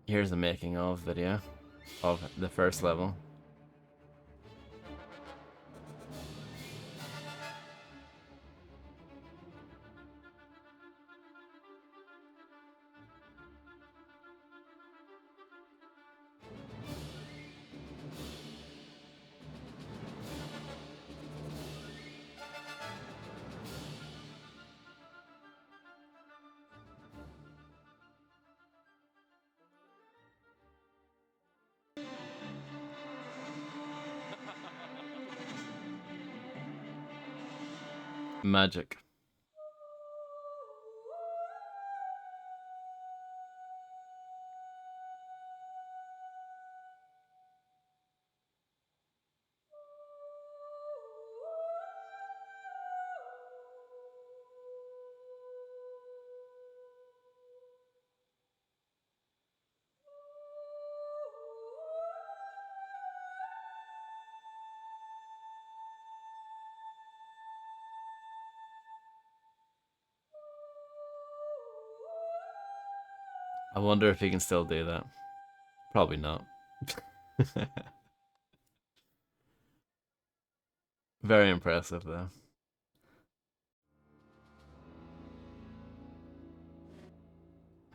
here's the making of video of the first level. Magic. I wonder if he can still do that. Probably not. Very impressive, though.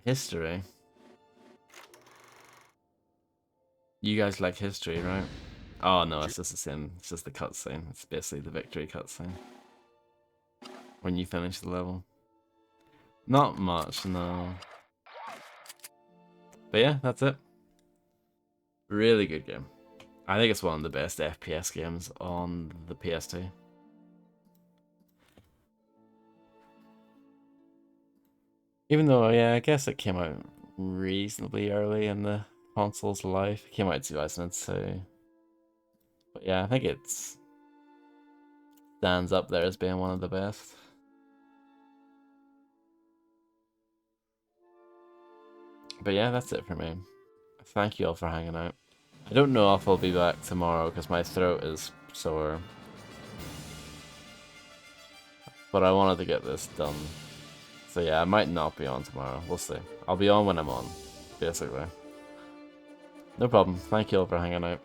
History. You guys like history, right? Oh no, it's just the same. It's just the cutscene. It's basically the victory cutscene. When you finish the level. Not much, no. But yeah, that's it. Really good game. I think it's one of the best FPS games on the PS2. Even though, yeah, I guess it came out reasonably early in the console's life. It came out in 2002. But yeah, I think it stands up there as being one of the best. But yeah, that's it for me. Thank you all for hanging out. I don't know if I'll be back tomorrow because my throat is sore. But I wanted to get this done. So yeah, I might not be on tomorrow. We'll see. I'll be on when I'm on, basically. No problem. Thank you all for hanging out.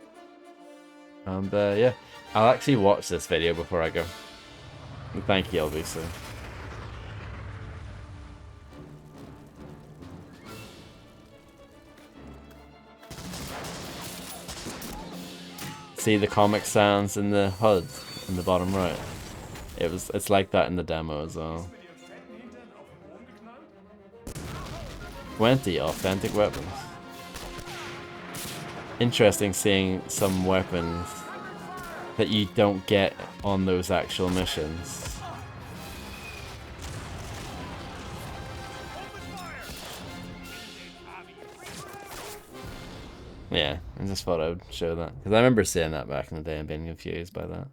And yeah, I'll actually watch this video before I go. And thank you, LBC. See the comic sounds in the HUD in the bottom right? It's like that in the demo as well. 20 authentic weapons. Interesting seeing some weapons that you don't get on those actual missions. Yeah, I just thought I would show that. Because I remember seeing that back in the day and being confused by that. I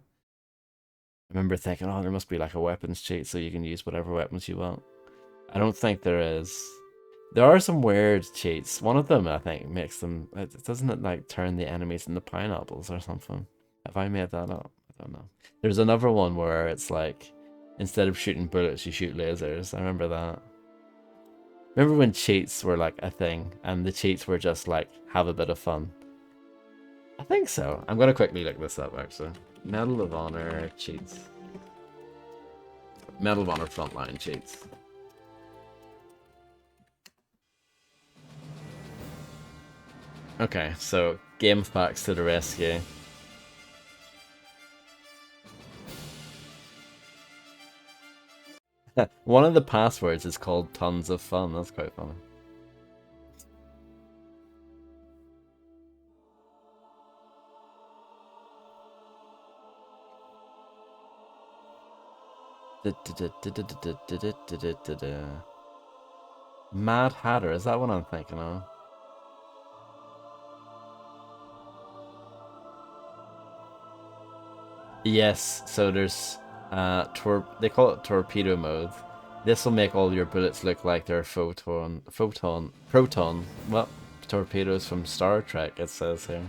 remember thinking, oh, there must be like a weapons cheat so you can use whatever weapons you want. I don't think there is. There are some weird cheats. One of them, I think, makes them... Doesn't it, like, turn the enemies into pineapples or something? Have I made that up? I don't know. There's another one where it's like, instead of shooting bullets, you shoot lasers. I remember that. Remember when cheats were, like, a thing, and the cheats were just, like, have a bit of fun? I think so. I'm gonna quickly look this up, actually. Medal of Honor cheats. Medal of Honor Frontline cheats. Okay, so game facts to the rescue. One of the passwords is called Tons of Fun. That's quite funny. Mad Hatter, is that what I'm thinking of? Yes, so there's they call it torpedo mode. This will make all your bullets look like they're proton, well, torpedoes from Star Trek, it says here.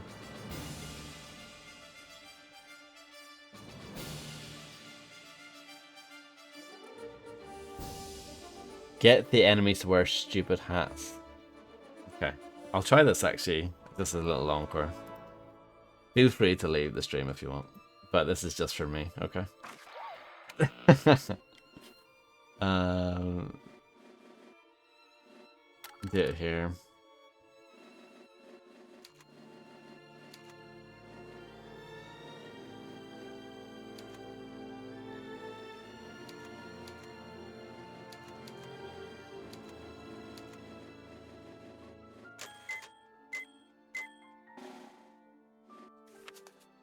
Get the enemies to wear stupid hats. Okay, I'll try this actually. This is a little longer. Feel free to leave the stream if you want, but this is just for me, okay? Do it here.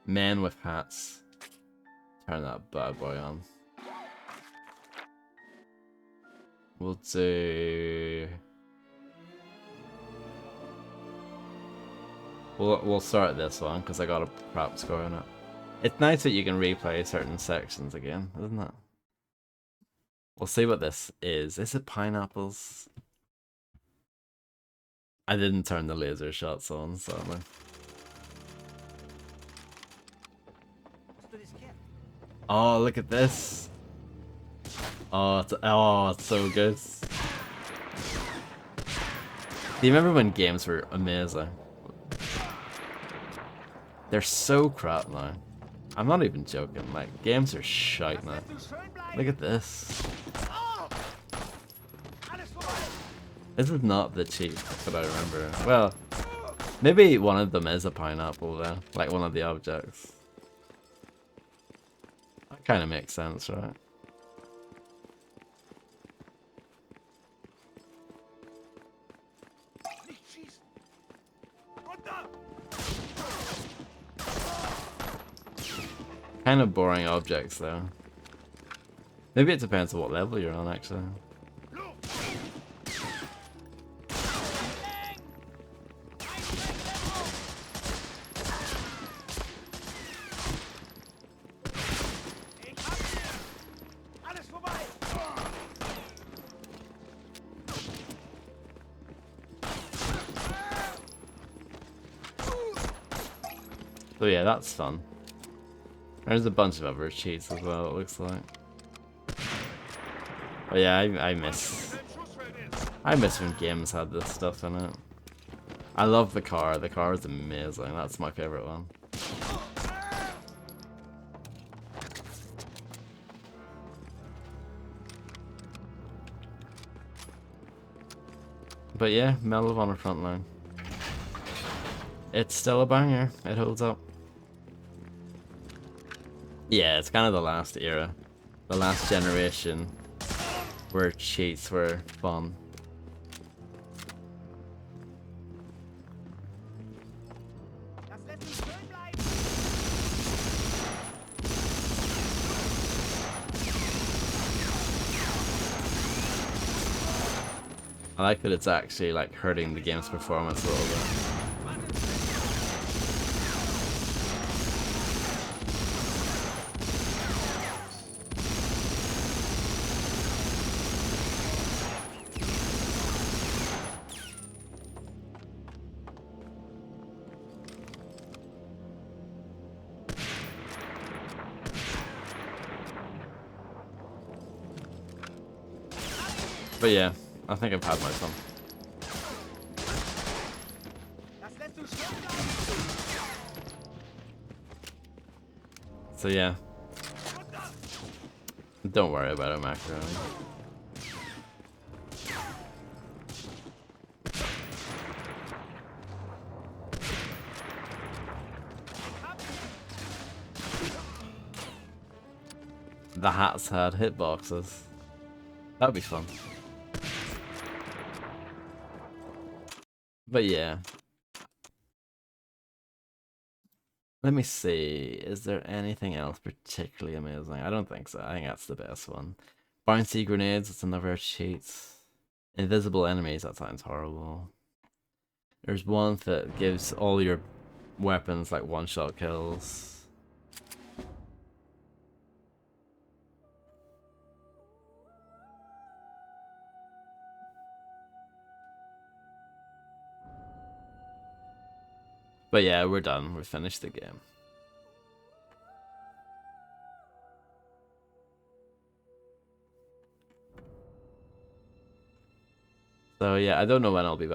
Men with hats. Turn that bad boy on. We'll do... We'll start this one, because I got a prop score on it. It's nice that you can replay certain sections again, isn't it? We'll see what this is. Is it pineapples? I didn't turn the laser shots on, sadly. Oh, look at this. Oh, it's so good. Do you remember when games were amazing? They're so crap now. I'm not even joking, like, games are shite now. Look at this. This is not the cheat that I remember. Well, maybe one of them is a pineapple though, like one of the objects. That kind of makes sense, right? Kind of boring objects though. Maybe it depends on what level you're on actually. So yeah, that's fun. There's a bunch of other cheats as well, it looks like. But yeah, I miss when games had this stuff in it. I love the car. The car is amazing. That's my favorite one. But yeah, Medal of Honor Frontline. It's still a banger. It holds up. Yeah, it's kind of the last era. The last generation where cheats were fun. I like that it's actually like hurting the game's performance a little bit. But yeah, I think I've had my fun. So yeah. Don't worry about it, Macro. The hats had hitboxes. That would be fun. But yeah. Let me see. Is there anything else particularly amazing? I don't think so. I think that's the best one. Bouncy grenades, it's another cheat. Invisible enemies, that sounds horrible. There's one that gives all your weapons like one-shot kills. But yeah, we're done. We finished the game. So yeah, I don't know when I'll be back.